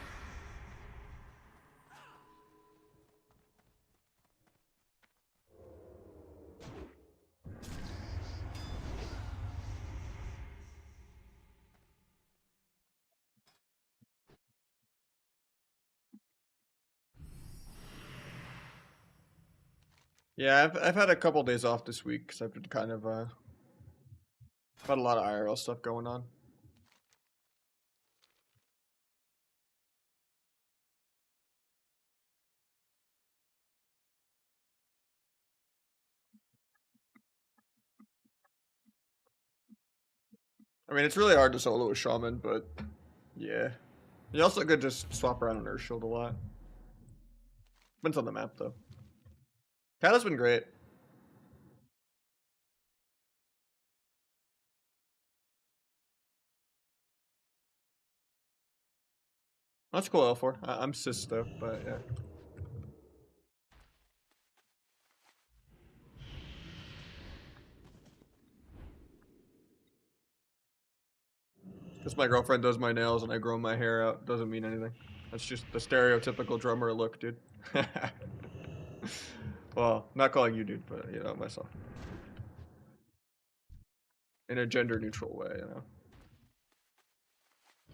[SPEAKER 1] Yeah, I've had a couple days off this week because I've been kind of had a lot of IRL stuff going on. I mean, it's really hard to solo a shaman, but yeah. You also could just swap around an Earth Shield a lot. Depends on the map, though. Cat has been great. That's cool, L4. I'm cis, though, but yeah. Because my girlfriend does my nails and I grow my hair out doesn't mean anything. That's just the stereotypical drummer look, dude. Well, not calling you dude, but, you know, myself. In a gender neutral way, you know.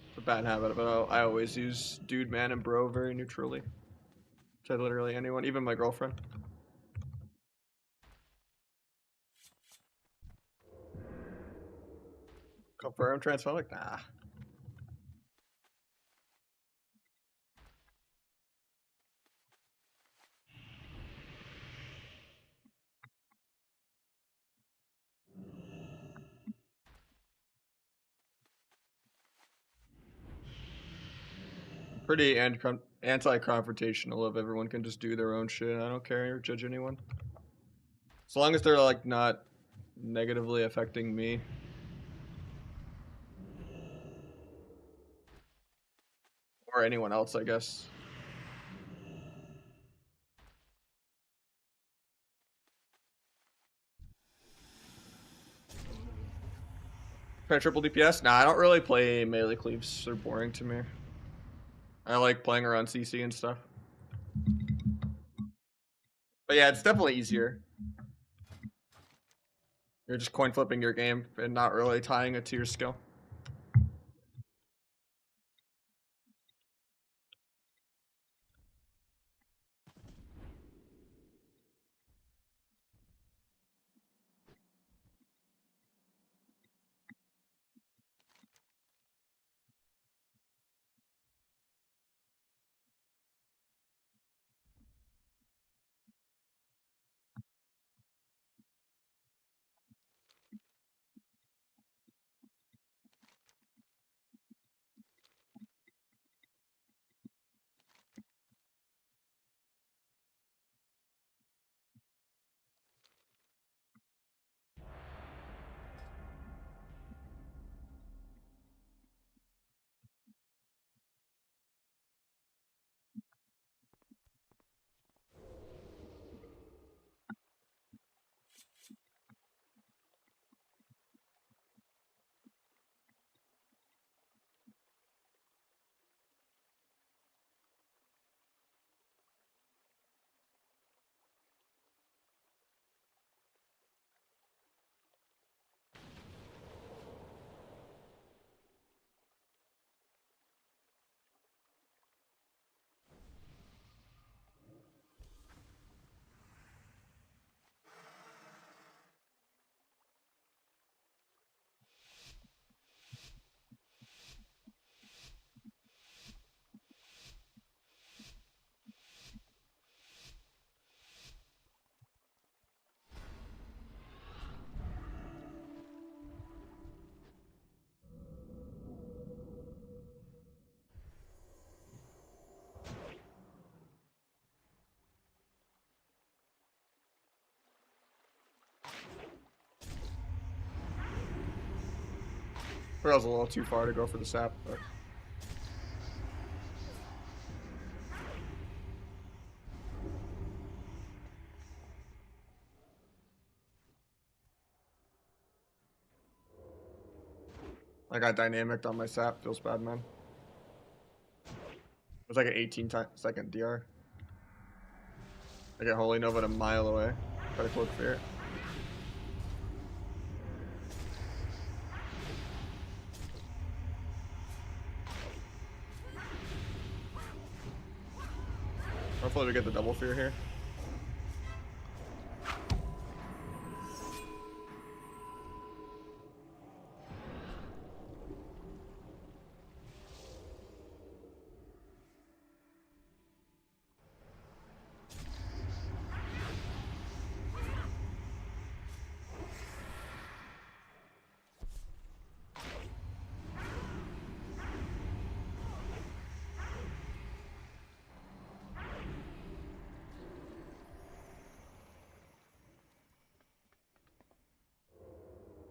[SPEAKER 1] It's a bad habit, but I always use dude, man, and bro very neutrally. To literally anyone, even my girlfriend. Confirm transphobic? Nah. Pretty anti-confrontational if everyone can just do their own shit. I don't care or judge anyone. As long as they're like not negatively affecting me. Or anyone else, I guess. Try triple DPS? Nah, I don't really play melee cleaves. They're boring to me. I like playing around CC and stuff. But yeah, it's definitely easier. You're just coin flipping your game and not really tying it to your skill. That was a little too far to go for the sap, but I got dynamicked on my sap. Feels bad, man. It was like an 18-second DR. I get Holy Nova a mile away. Try to cloak fear. Hopefully we get the double fear here.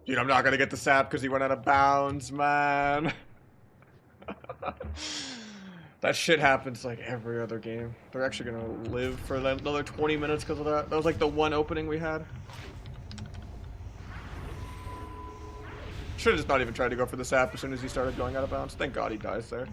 [SPEAKER 1] Dude, I'm not gonna get the sap because he went out of bounds, man. That shit happens like every other game. They're actually gonna live for another 20 minutes because of that. That was like the one opening we had. Should have just not even tried to go for the sap as soon as he started going out of bounds. Thank God he dies there.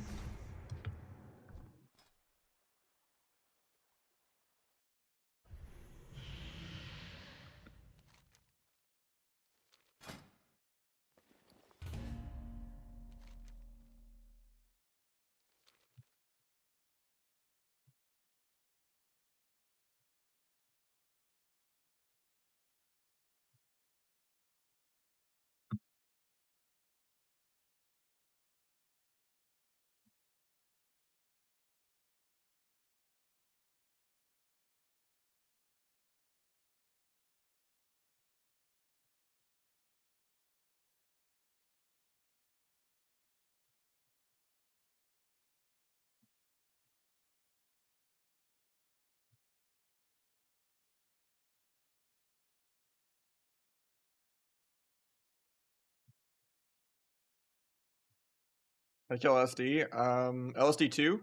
[SPEAKER 1] I kill LSD. LSD 2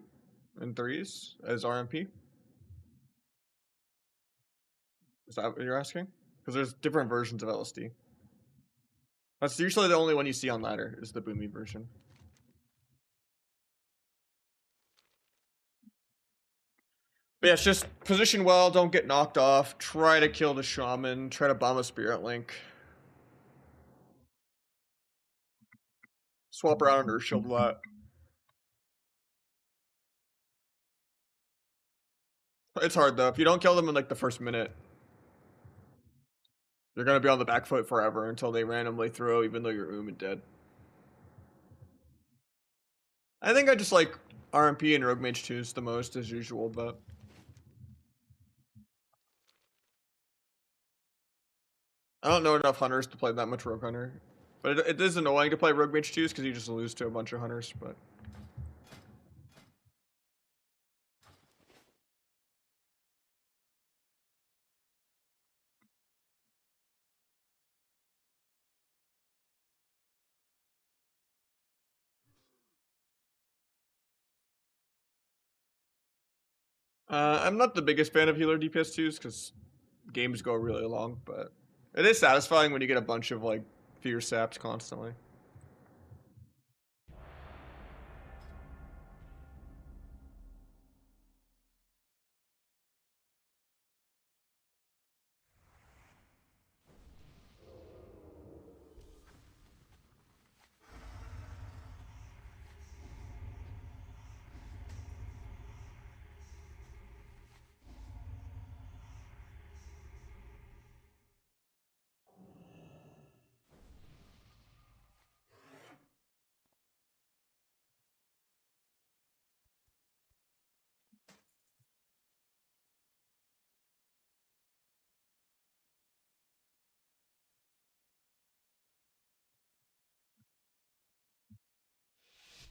[SPEAKER 1] and 3s as RMP. Is that what you're asking? Because there's different versions of LSD. That's usually the only one you see on ladder, is the boomy version. But yeah, it's just position well, don't get knocked off, try to kill the shaman, try to bomb a spirit link. Swap around under shield a lot. It's hard though. If you don't kill them in like the first minute, you're gonna be on the back foot forever until they randomly throw, even though you're and dead. I think I just like RMP and Rogue Mage 2s the most as usual, but I don't know enough hunters to play that much Rogue Hunter. But it is annoying to play Rogue Mage 2s because you just lose to a bunch of hunters, but I'm not the biggest fan of healer DPS 2s because games go really long, but it is satisfying when you get a bunch of like fear saps constantly.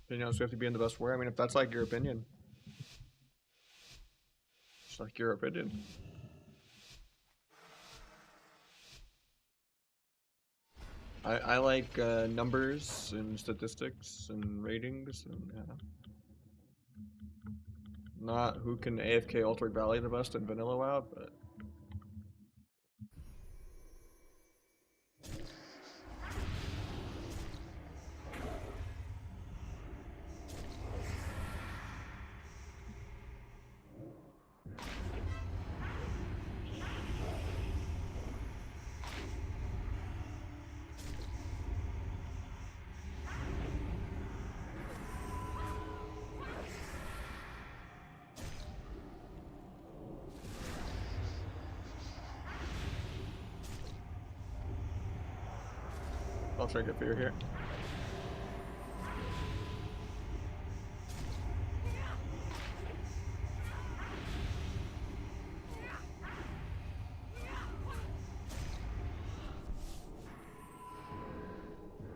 [SPEAKER 1] You know, so you have to be in the best way. I mean, if that's like your opinion, it's like your opinion. I like numbers and statistics and ratings and yeah. Not who can AFK Altered Valley the best in Vanilla WoW, but I'll try to get fear here.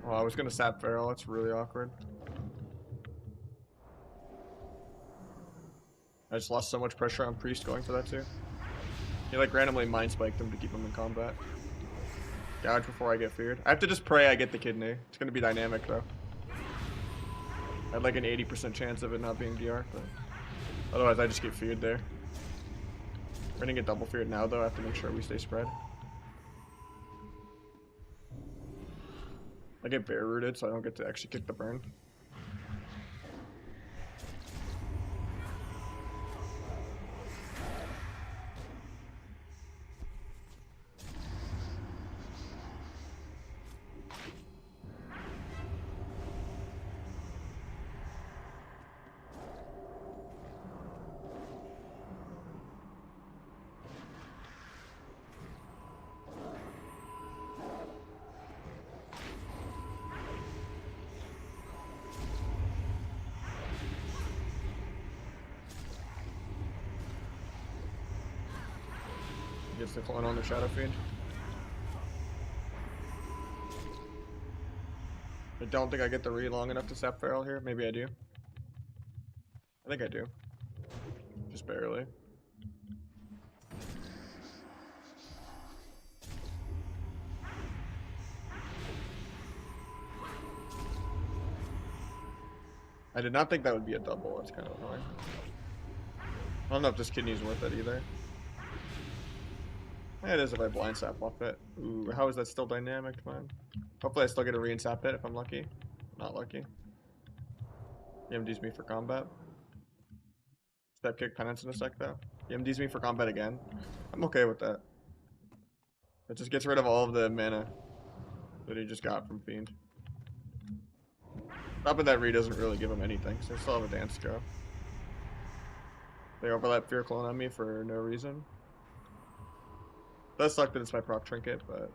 [SPEAKER 1] Oh, I was gonna sap Feral, that's really awkward. I just lost so much pressure on Priest going for that too. He like randomly mind spiked him to keep him in combat. Gouge before I get feared. I have to just pray I get the kidney. It's gonna be dynamic though. I had like an 80% chance of it not being DR, but otherwise I just get feared there. We're gonna get double feared now though, I have to make sure we stay spread. I get bear rooted so I don't get to actually kick the burn. Gets the clone on the shadow feed. I don't think I get the read long enough to sap Feral here. Maybe I do. I think I do. Just barely. I did not think that would be a double. That's kind of annoying. I don't know if this kidney's worth it either. Yeah, it is if I blind sap off it. Ooh, how is that still dynamic, man? Hopefully I still get a re-sap it if I'm lucky. Not lucky. He MDs me for combat. Step kick penance in a sec though. He MDs me for combat again. I'm okay with that. It just gets rid of all of the mana that he just got from Fiend. Stopping that Re doesn't really give him anything, so I still have a dance go. They overlap Fear Clone on me for no reason. Does suck that it's my proc trinket, but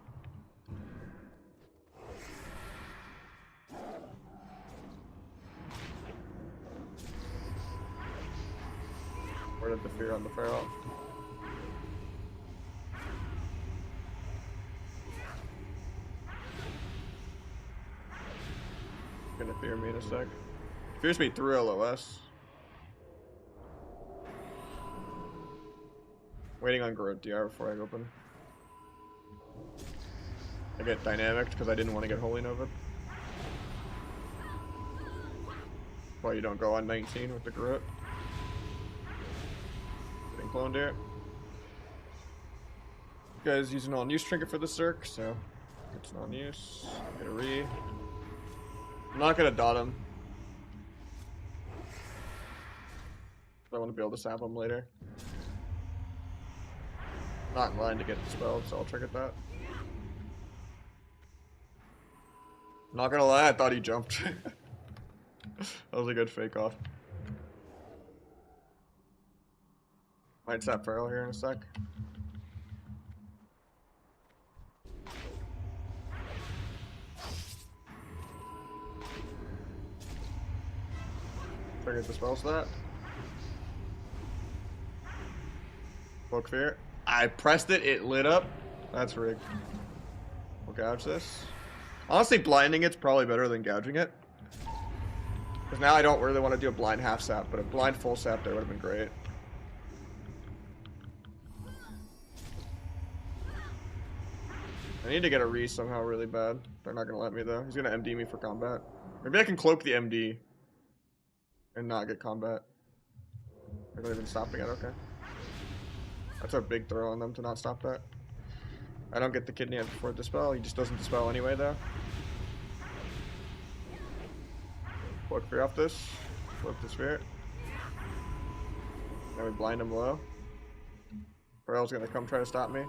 [SPEAKER 1] where did the fear on the feral? Gonna fear me in a sec. Fears me through LOS. Waiting on Garrote DR before I open. I get dynamic because I didn't want to get Holy Nova. Well, you don't go on 19 with the Garrote. Getting cloned here. Guys using all use trinket for the Cirque, so it's non-use. Get a Re. I'm not gonna dot him. I want to be able to sap him later. Not in line to get dispelled, so I'll trinket that. Not gonna lie, I thought he jumped. That was a good fake off. Might sap Feral here in a sec. Trigger dispels that. Book Fear. I pressed it, it lit up. That's rigged. We'll gouge this. Honestly, blinding it's probably better than gouging it. Because now I don't really want to do a blind half sap, but a blind full sap there would have been great. I need to get a Re somehow really bad. They're not going to let me though. He's going to MD me for combat. Maybe I can cloak the MD and not get combat. They're not even stopping it, okay. That's a big throw on them to not stop that. I don't get the kidney before dispel. He just doesn't dispel anyway though. Book Fear off this. Flip the Spirit. Now we blind him low. Feral's gonna come try to stop me.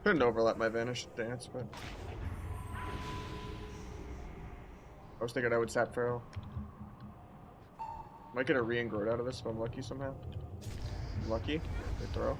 [SPEAKER 1] Couldn't overlap my Vanish dance, but I was thinking I would sap Feral. Might get a Re and Groat out of this if I'm lucky somehow. Lucky. Good throw.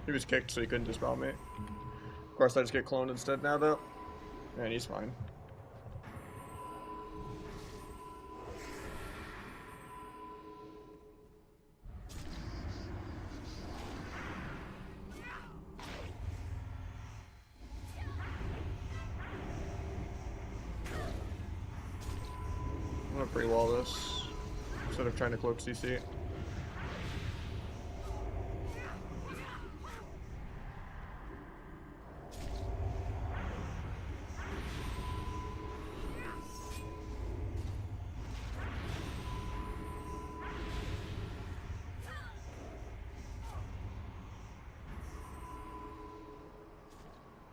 [SPEAKER 1] He was kicked, so he couldn't dispel me. Of course, I just get cloned instead now, though. And he's fine. I'm gonna pre-wall this instead of trying to cloak CC.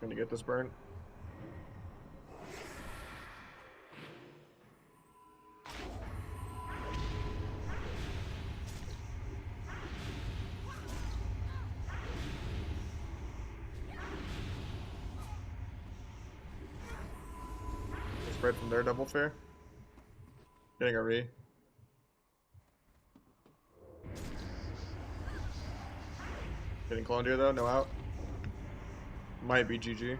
[SPEAKER 1] Gonna get this burn. Spread from their double fair. Getting a Re. Getting cloned here though, no out. Might be GG.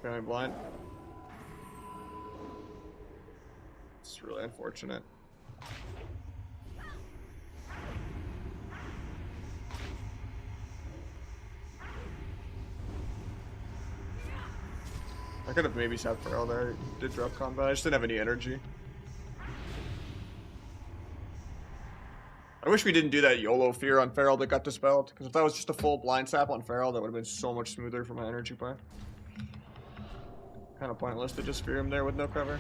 [SPEAKER 1] Going blind. It's really unfortunate. I could have maybe sat Feral there. Did drop combat. I just didn't have any energy. I wish we didn't do that YOLO fear on Feral that got dispelled. Because if that was just a full blind sap on Feral, that would have been so much smoother for my energy bar. Kind of pointless to just fear him there with no cover.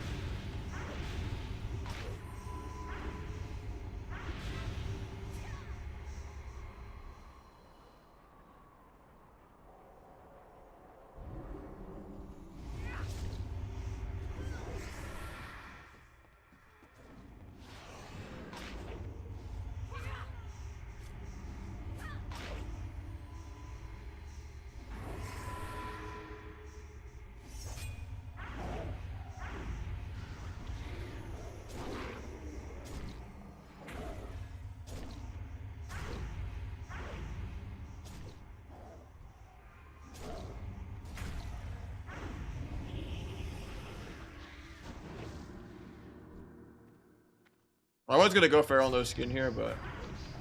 [SPEAKER 1] I was gonna go Feral no skin here, but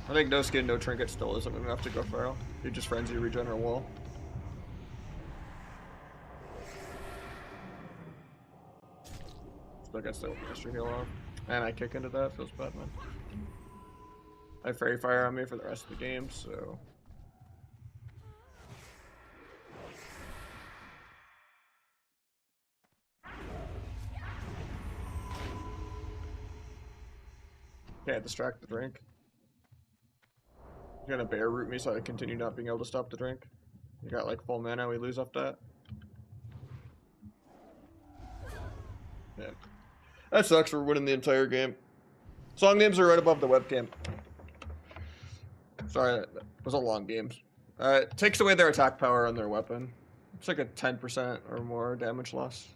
[SPEAKER 1] I think no skin, no trinket still isn't enough to go Feral. You just frenzy regen or wall. Still gets the master heal off. And I kick into that, feels bad, man. I have Fairy Fire on me for the rest of the game, so. Can't distract the drink. He's gonna bear root me so I continue not being able to stop the drink. You got like full mana, we lose off that. Yeah. That sucks for winning the entire game. Song names are right above the webcam. Sorry, that was a long game. It takes away their attack power on their weapon. It's like a 10% or more damage loss.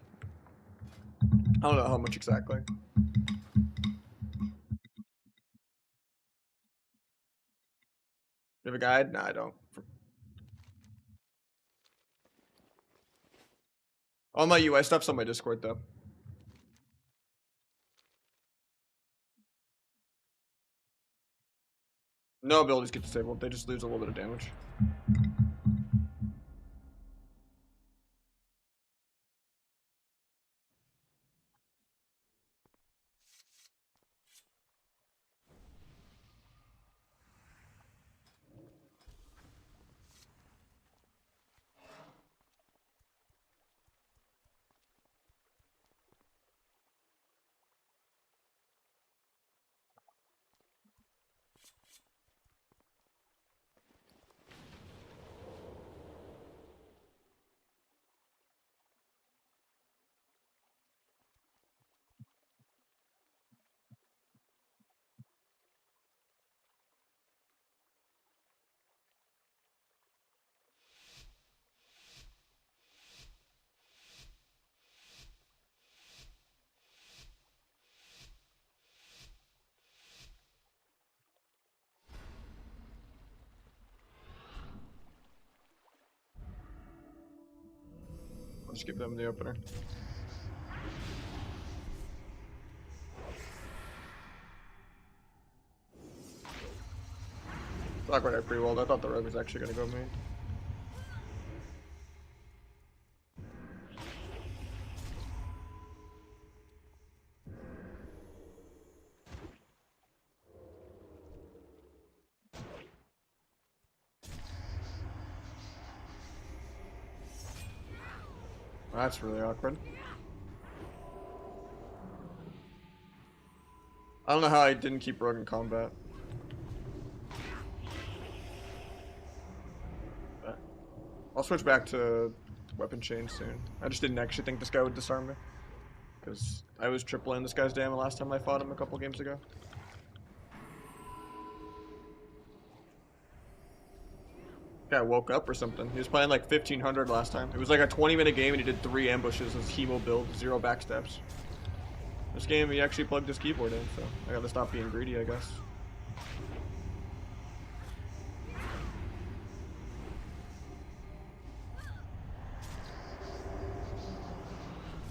[SPEAKER 1] I don't know how much exactly. You have a guide? Nah, I don't. All my UI stuff's on my Discord, though. No abilities get disabled, they just lose a little bit of damage. I'll just give them the opener. Awkward, I pre-walled. I thought the rogue was actually gonna go me. That's really awkward. I don't know how I didn't keep rogue in combat. But I'll switch back to weapon chain soon. I just didn't actually think this guy would disarm me. Because I was tripling this guy's damage last time I fought him a couple games ago. Guy woke up or something. He was playing like 1500 last time. It was like a 20-minute game and he did 3 ambushes as hemo build, 0 backstabs. This game he actually plugged his keyboard in, so I gotta stop being greedy, I guess.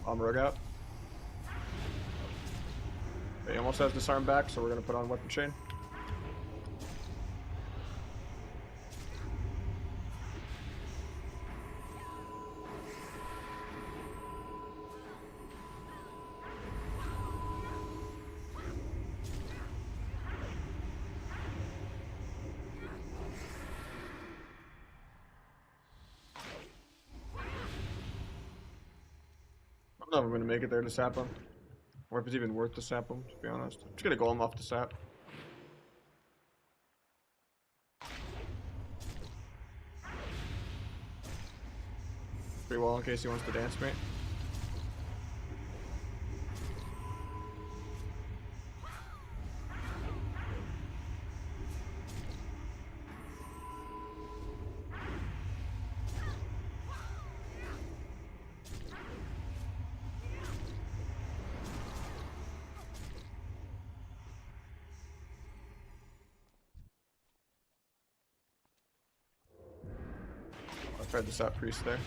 [SPEAKER 1] I'm rogue out. He almost has disarm back, so we're gonna put on weapon chain. I don't know if I'm gonna make it there to sap him. Or if it's even worth to sap him, to be honest. I'm just gonna go him off the sap. Free wall in case he wants to dance me. I tried to sap priest there.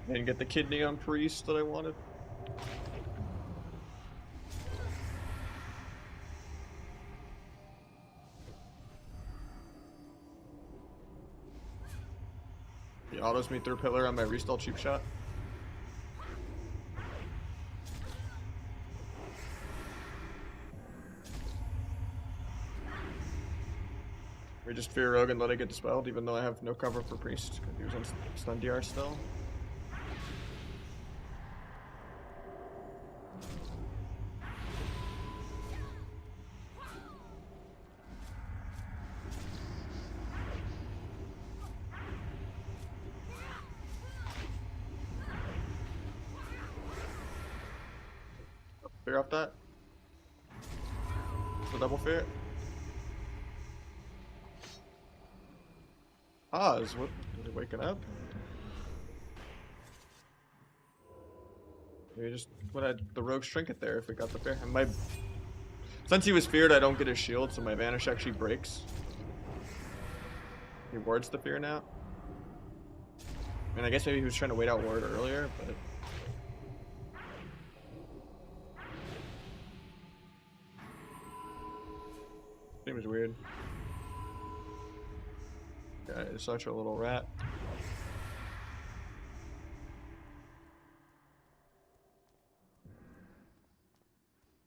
[SPEAKER 1] Didn't get the kidney on priest that I wanted. He autos me through pillar on my restall cheap shot. We just fear rogue and let it get dispelled, even though I have no cover for priest. He was on stun DR still. Fear off that. The double fear. Is what? Are they waking up? We just would have the rogue's trinket there if we got the fear. And since he was feared, I don't get his shield, so my vanish actually breaks. He wards the fear now. I mean, I guess maybe he was trying to wait out ward earlier, but. Seems weird. Guy is such a little rat.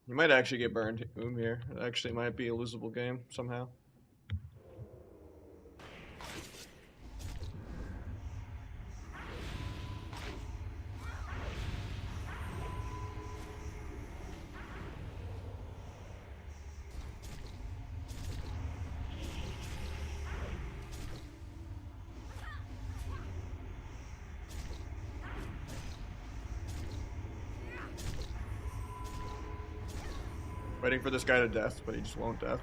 [SPEAKER 1] You might actually get burned here. It actually might be a losable game somehow. Waiting for this guy to death, but he just won't death.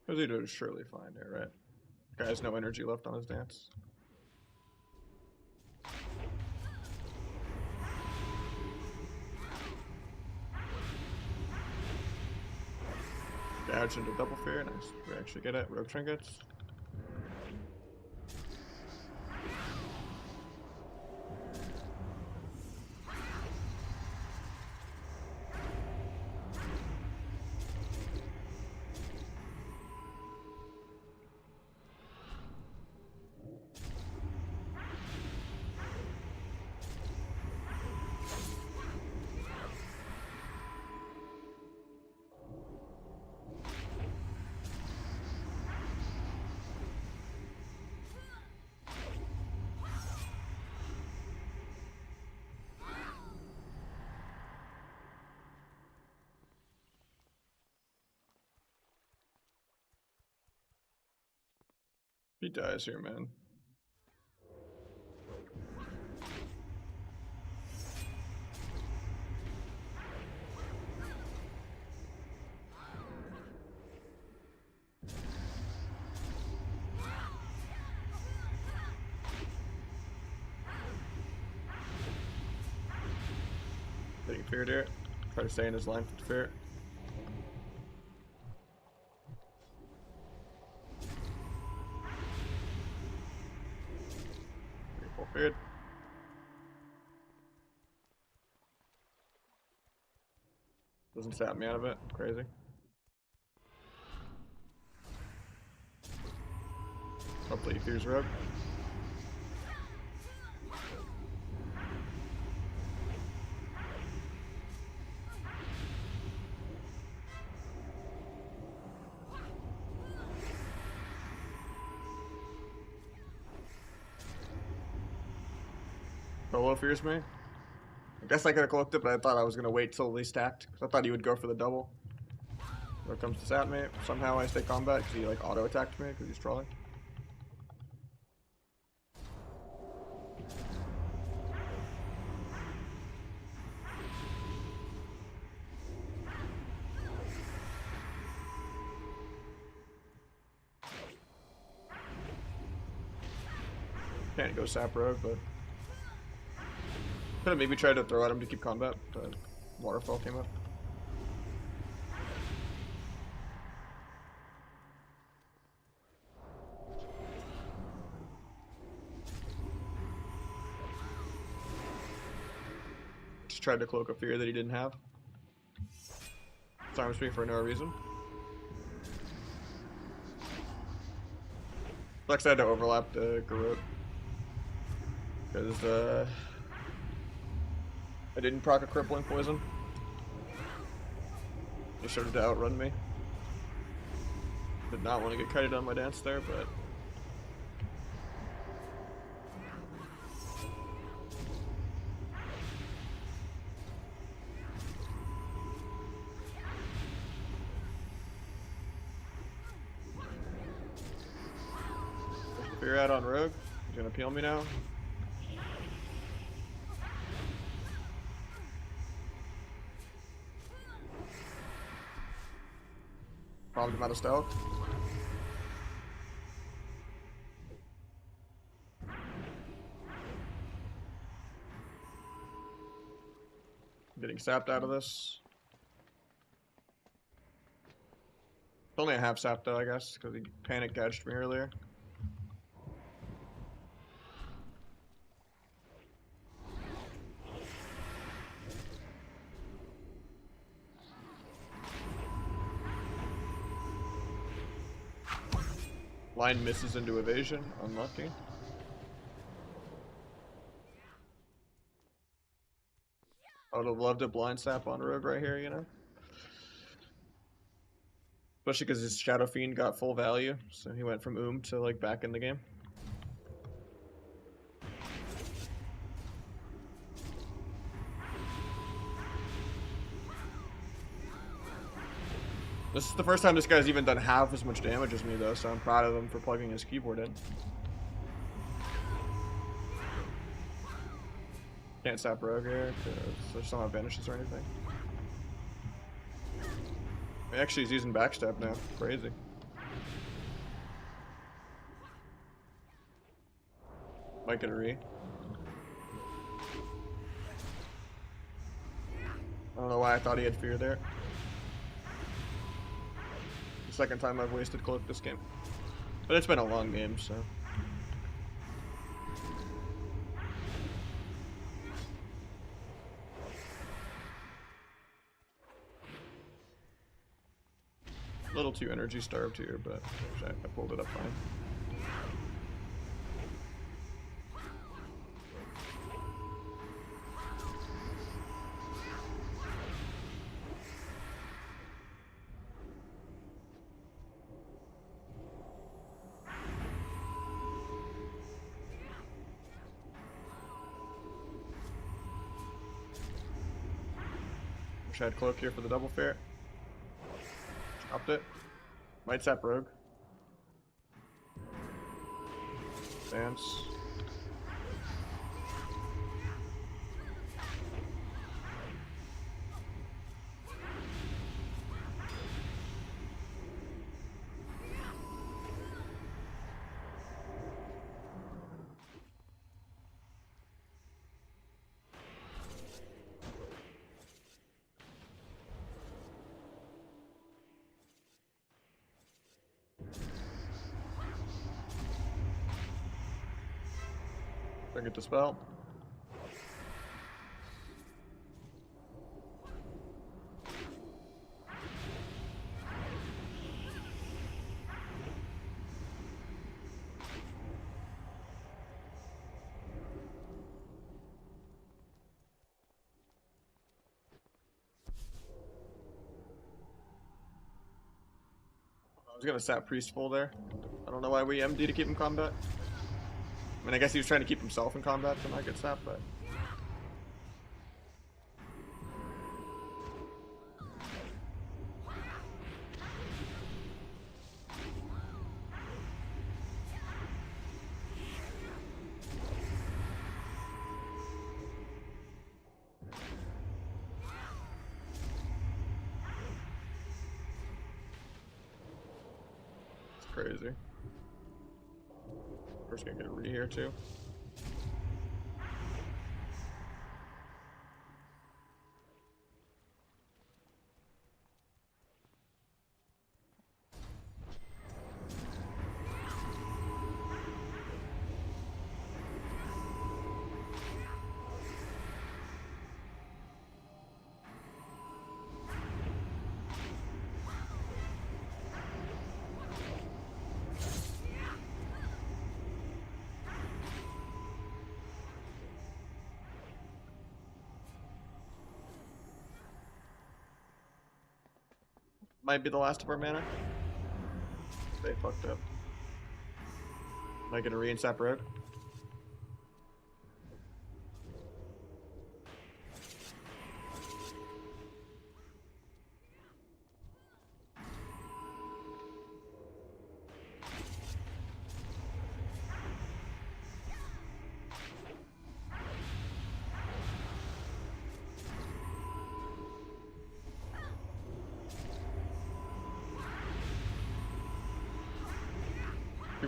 [SPEAKER 1] Because he does surely fine here, right? Guy has no energy left on his dance. Gouge into double fear, nice. We actually get it. Rogue trinkets. He dies here, man. Getting feared here. Try to stay in his line for fear. Full feared. Doesn't sap me out of it. Crazy. Hopefully he fears rogue. Solo fears me. I guess I could have cloaked it, but I thought I was going to wait till they stacked. Because I thought he would go for the double. Here comes to sap me. Somehow I stay combat because he like auto attacked me because he's trolling. Can't go sap rogue, but could have maybe tried to throw at him to keep combat, but waterfall came up. Just tried to cloak a fear that he didn't have. Silence me for no reason. Flex had to overlap the Garrote. Because I didn't proc a crippling poison. He started to outrun me. Did not want to get kited on my dance there, but push the fear out on rogue. He's gonna peel me now. Robbed him out of stealth. Getting sapped out of this. It's only a half sap though, I guess, because he panic gadged me earlier. Line misses into evasion, unlucky. I would have loved a blind sap on rogue right here, you know? Especially because his Shadow Fiend got full value, so he went from to like back in the game. This is the first time this guy's even done half as much damage as me though, so I'm proud of him for plugging his keyboard in. Can't sap rogue here, because there's somehow vanishes or anything. Actually, he's using backstep now. Crazy. Might get a re. I don't know why I thought he had fear there. Second time I've wasted cloak this game. But it's been a long game, so. A little too energy starved here, but I pulled it up fine. Wish I had cloak here for the double fair. Dropped it. Might sap rogue. stance. I get the spell. I was gonna sap priest full there. I don't know why we MD to keep him combat. I mean, I guess he was trying to keep himself in combat to not get sapped, but. Crazy. First gonna get a re here too. Might be the last of our mana. They fucked up. Might get a re and sap road.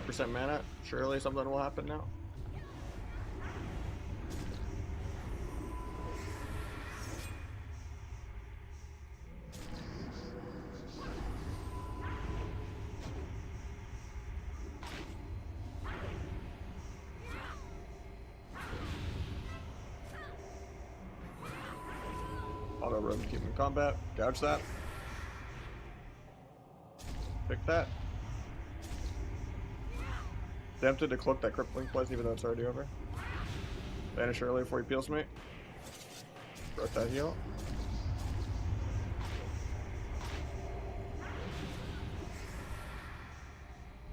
[SPEAKER 1] Percent mana. Surely something will happen now. Auto road to keep him in combat. Gouge that. Pick that. Tempted to cloak that crippling place even though it's already over. Vanish early before he peels me. Broke that heal.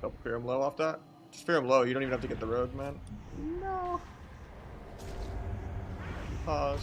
[SPEAKER 1] Double fear him low off that. Just fear him low, you don't even have to get the road, man. No. Pause.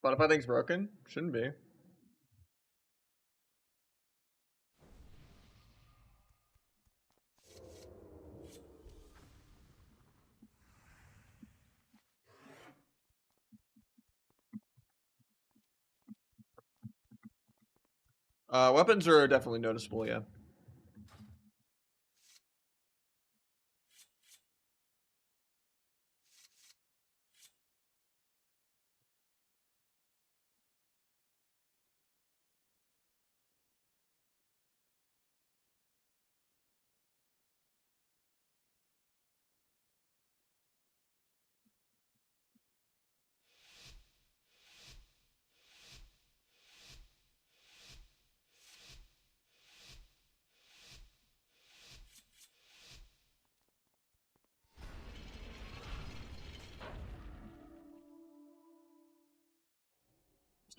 [SPEAKER 1] But if I think's broken, shouldn't be. Weapons are definitely noticeable, yeah.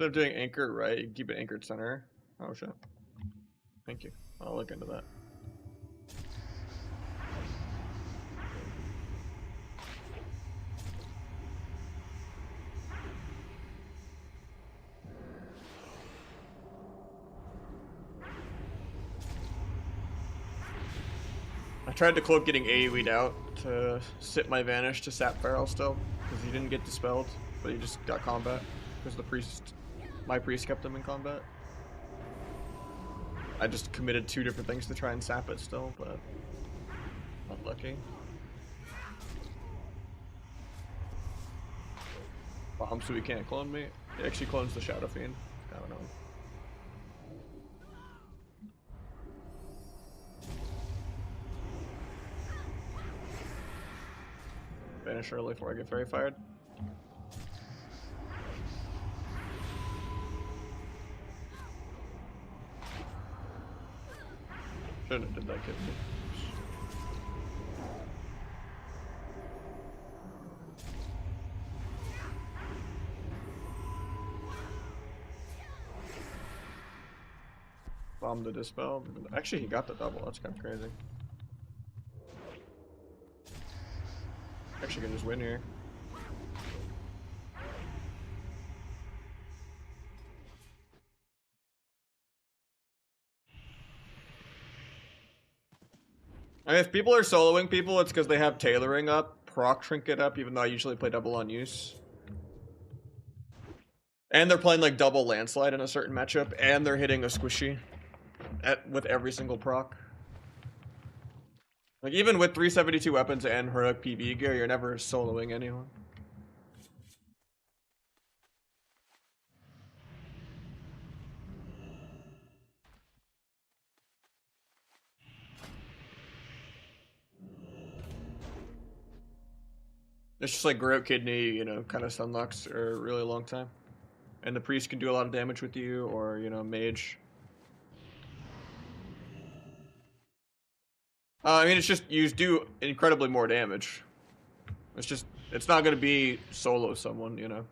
[SPEAKER 1] Instead of doing anchor right, you can keep it anchored center. Oh shit. Thank you. I'll look into that. I tried to cloak getting AoE'd out to sit my vanish to sap Feral still, because he didn't get dispelled, but he just got combat, because the priest, my priest kept him in combat. I just committed 2 different things to try and sap it still, but unlucky. Bomb so he can't clone me. He actually clones the Shadow Fiend. I don't know. Vanish early before I get fairy fired. Shouldn't have did that kid. Bomb the dispel. Actually, he got the double. That's kind of crazy. Actually, can just win here. I mean, if people are soloing people, it's because they have tailoring up, proc trinket up, even though I usually play double on use. And they're playing like double landslide in a certain matchup, and they're hitting a squishy with every single proc. Like even with 372 weapons and heroic PV gear, you're never soloing anyone. It's just like Garrote Kidney, you know, kind of stunlocks for a really long time. And the priest can do a lot of damage with you, or, you know, mage. I mean, it's just, you do incredibly more damage. It's just, it's not going to be solo someone, you know.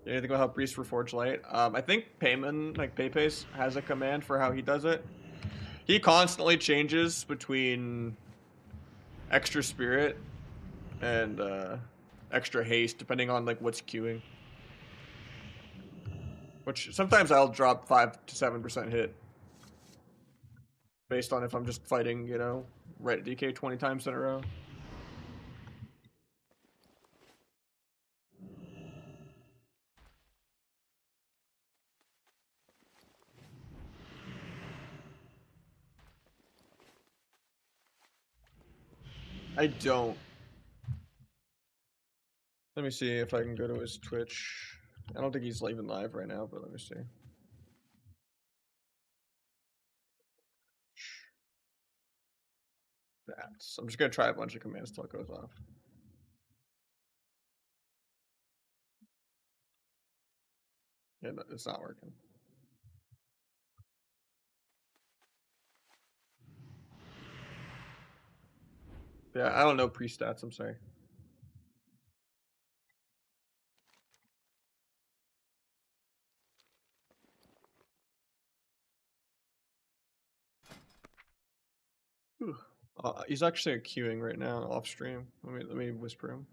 [SPEAKER 1] Anything about how Priest Reforged Light? I think Payman, like Paypace, has a command for how he does it. He constantly changes between extra spirit and extra haste, depending on like what's queuing. Which sometimes I'll drop 5 to 7% hit. Based on if I'm just fighting, you know, right DK 20 times in a row. I don't. Let me see if I can go to his Twitch. I don't think he's even live right now, but let me see. That's. I'm just gonna try a bunch of commands till it goes off. Yeah, it's not working. Yeah, I don't know pre-stats, I'm sorry. He's actually queuing right now off stream. Let me whisper him.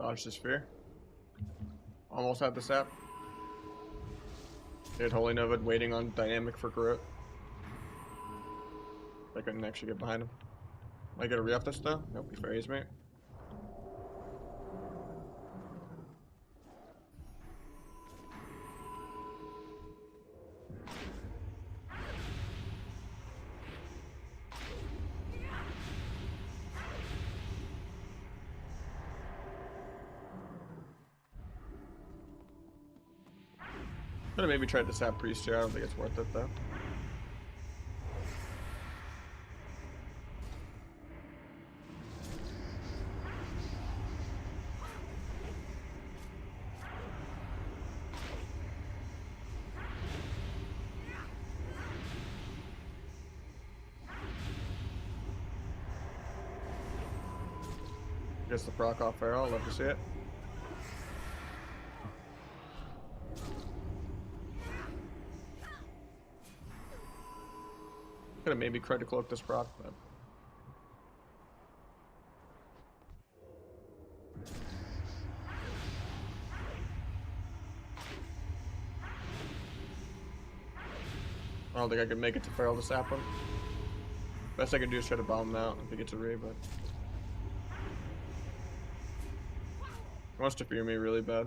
[SPEAKER 1] Dodge the sphere. Almost had the sap. They had Holy Nova waiting on dynamic for Garrote. I couldn't actually get behind him. Might get a re-off this though? Nope, he fairies me. Could have maybe tried to sap Priest here. I don't think it's worth it though. Gets the proc off Feral. Love to see it. Could have maybe tried to cloak this proc, but I don't think I can make it to Feral to sap him. Best I can do is try to bomb him out if he gets a re, but he wants to fear me really bad.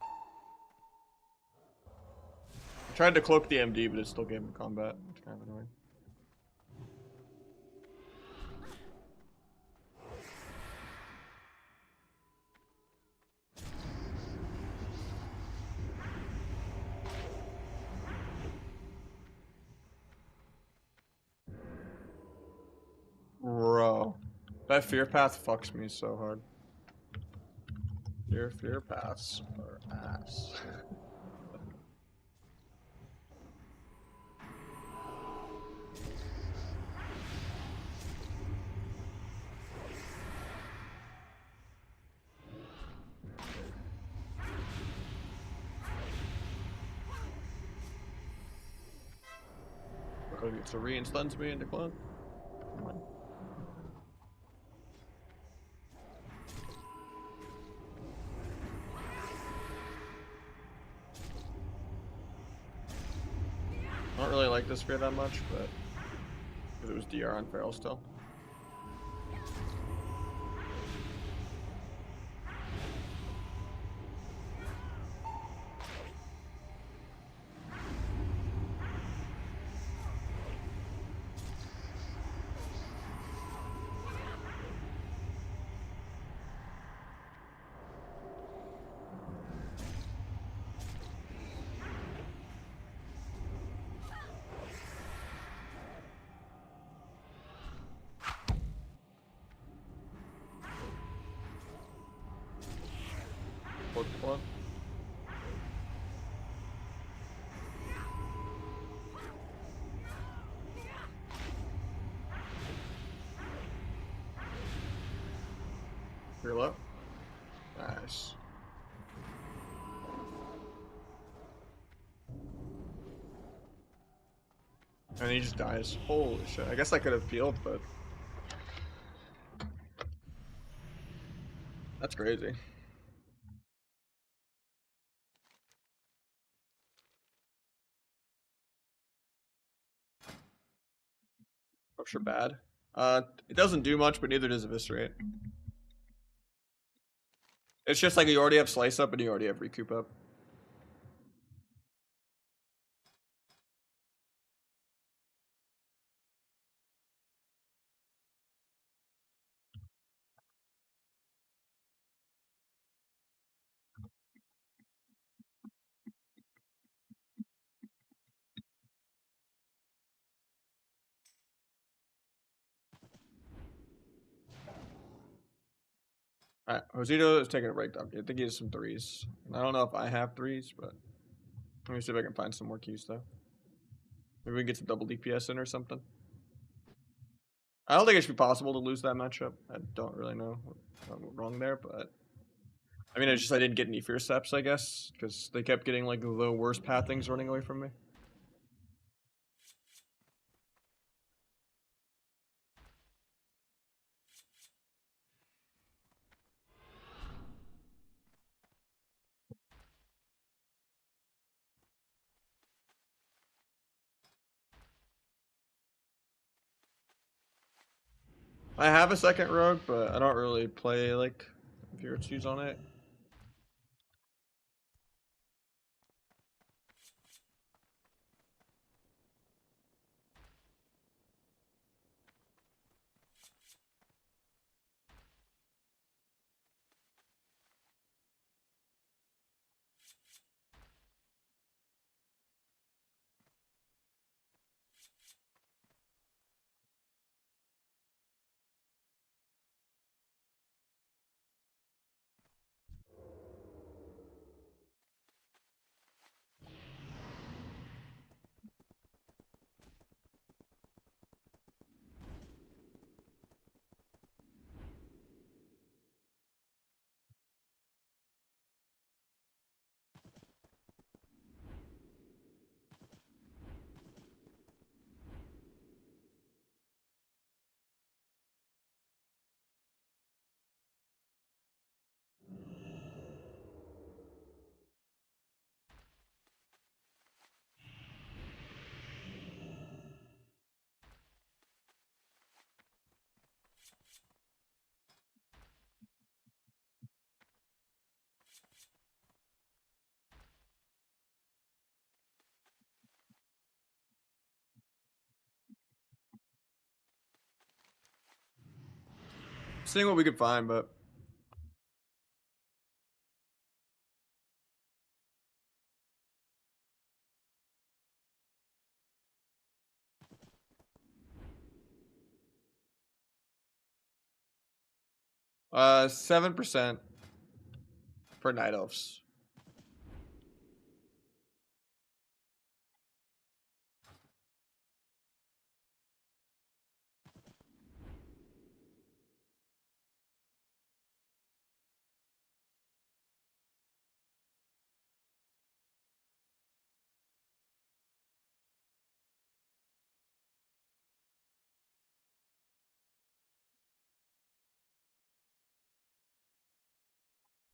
[SPEAKER 1] I tried to cloak the MD, but it still gave him combat, which is kind of annoying. Bro, that fear path fucks me so hard. Your fear paths are ass. It's a re and stuns me into clone. Come on. I don't really like this fear that much, but because it was DR on Feral still. One. You're low. Nice. And he just dies. Holy shit. I guess I could have peeled, but that's crazy. Rupture bad. It doesn't do much, but neither does Eviscerate. It's just like you already have Slice Up and you already have Recoup Up. Alright, Josito is taking a break down. I think he has some threes. I don't know if I have threes, but let me see if I can find some more keys though. Maybe we can get some double DPS in or something. I don't think it should be possible to lose that matchup. I don't really know what went wrong there, but I mean, it's just I didn't get any fear steps, I guess, because they kept getting like the worst pathings running away from me. I have a second rogue, but I don't really play like Virtues on it. Seeing what we could find, but 7% for night elves.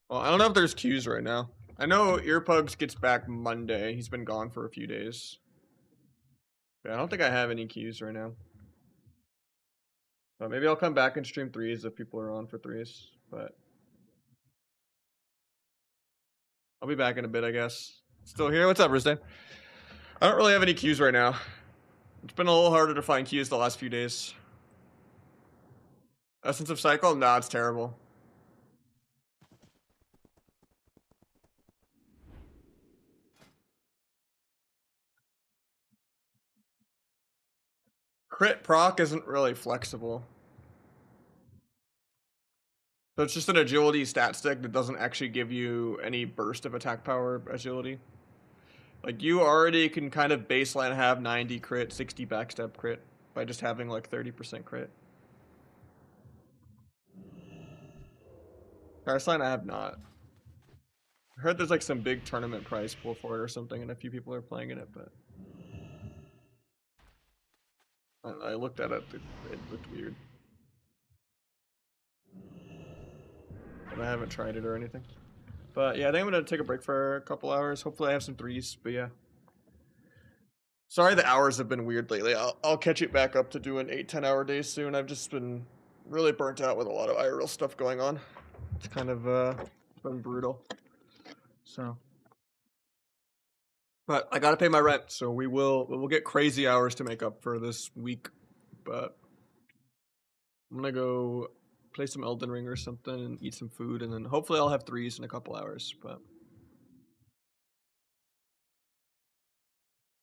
[SPEAKER 1] Well, I don't know if there's queues right now. I know Earpugs gets back Monday. He's been gone for a few days. Yeah, I don't think I have any queues right now. But maybe I'll come back and stream threes if people are on for threes. But I'll be back in a bit, I guess. Still here? What's up, Risdan? I don't really have any queues right now. It's been a little harder to find queues the last few days. Essence of Cycle? Nah, it's terrible. Crit proc isn't really flexible. So it's just an agility stat stick that doesn't actually give you any burst of attack power agility. Like, you already can kind of baseline have 90 crit, 60 backstep crit by just having like 30% crit. Priceline I have not. I heard there's like some big tournament prize pool for it or something, and a few people are playing in it, but I looked at it, it looked weird. But I haven't tried it or anything. But yeah, I think I'm gonna take a break for a couple hours. Hopefully I have some threes, but yeah. Sorry the hours have been weird lately. I'll catch it back up to doing 8-10 hour days soon. I've just been really burnt out with a lot of IRL stuff going on. It's kind of been brutal. So, but I gotta pay my rent, so we'll get crazy hours to make up for this week. But I'm gonna go play some Elden Ring or something and eat some food, and then hopefully I'll have threes in a couple hours. But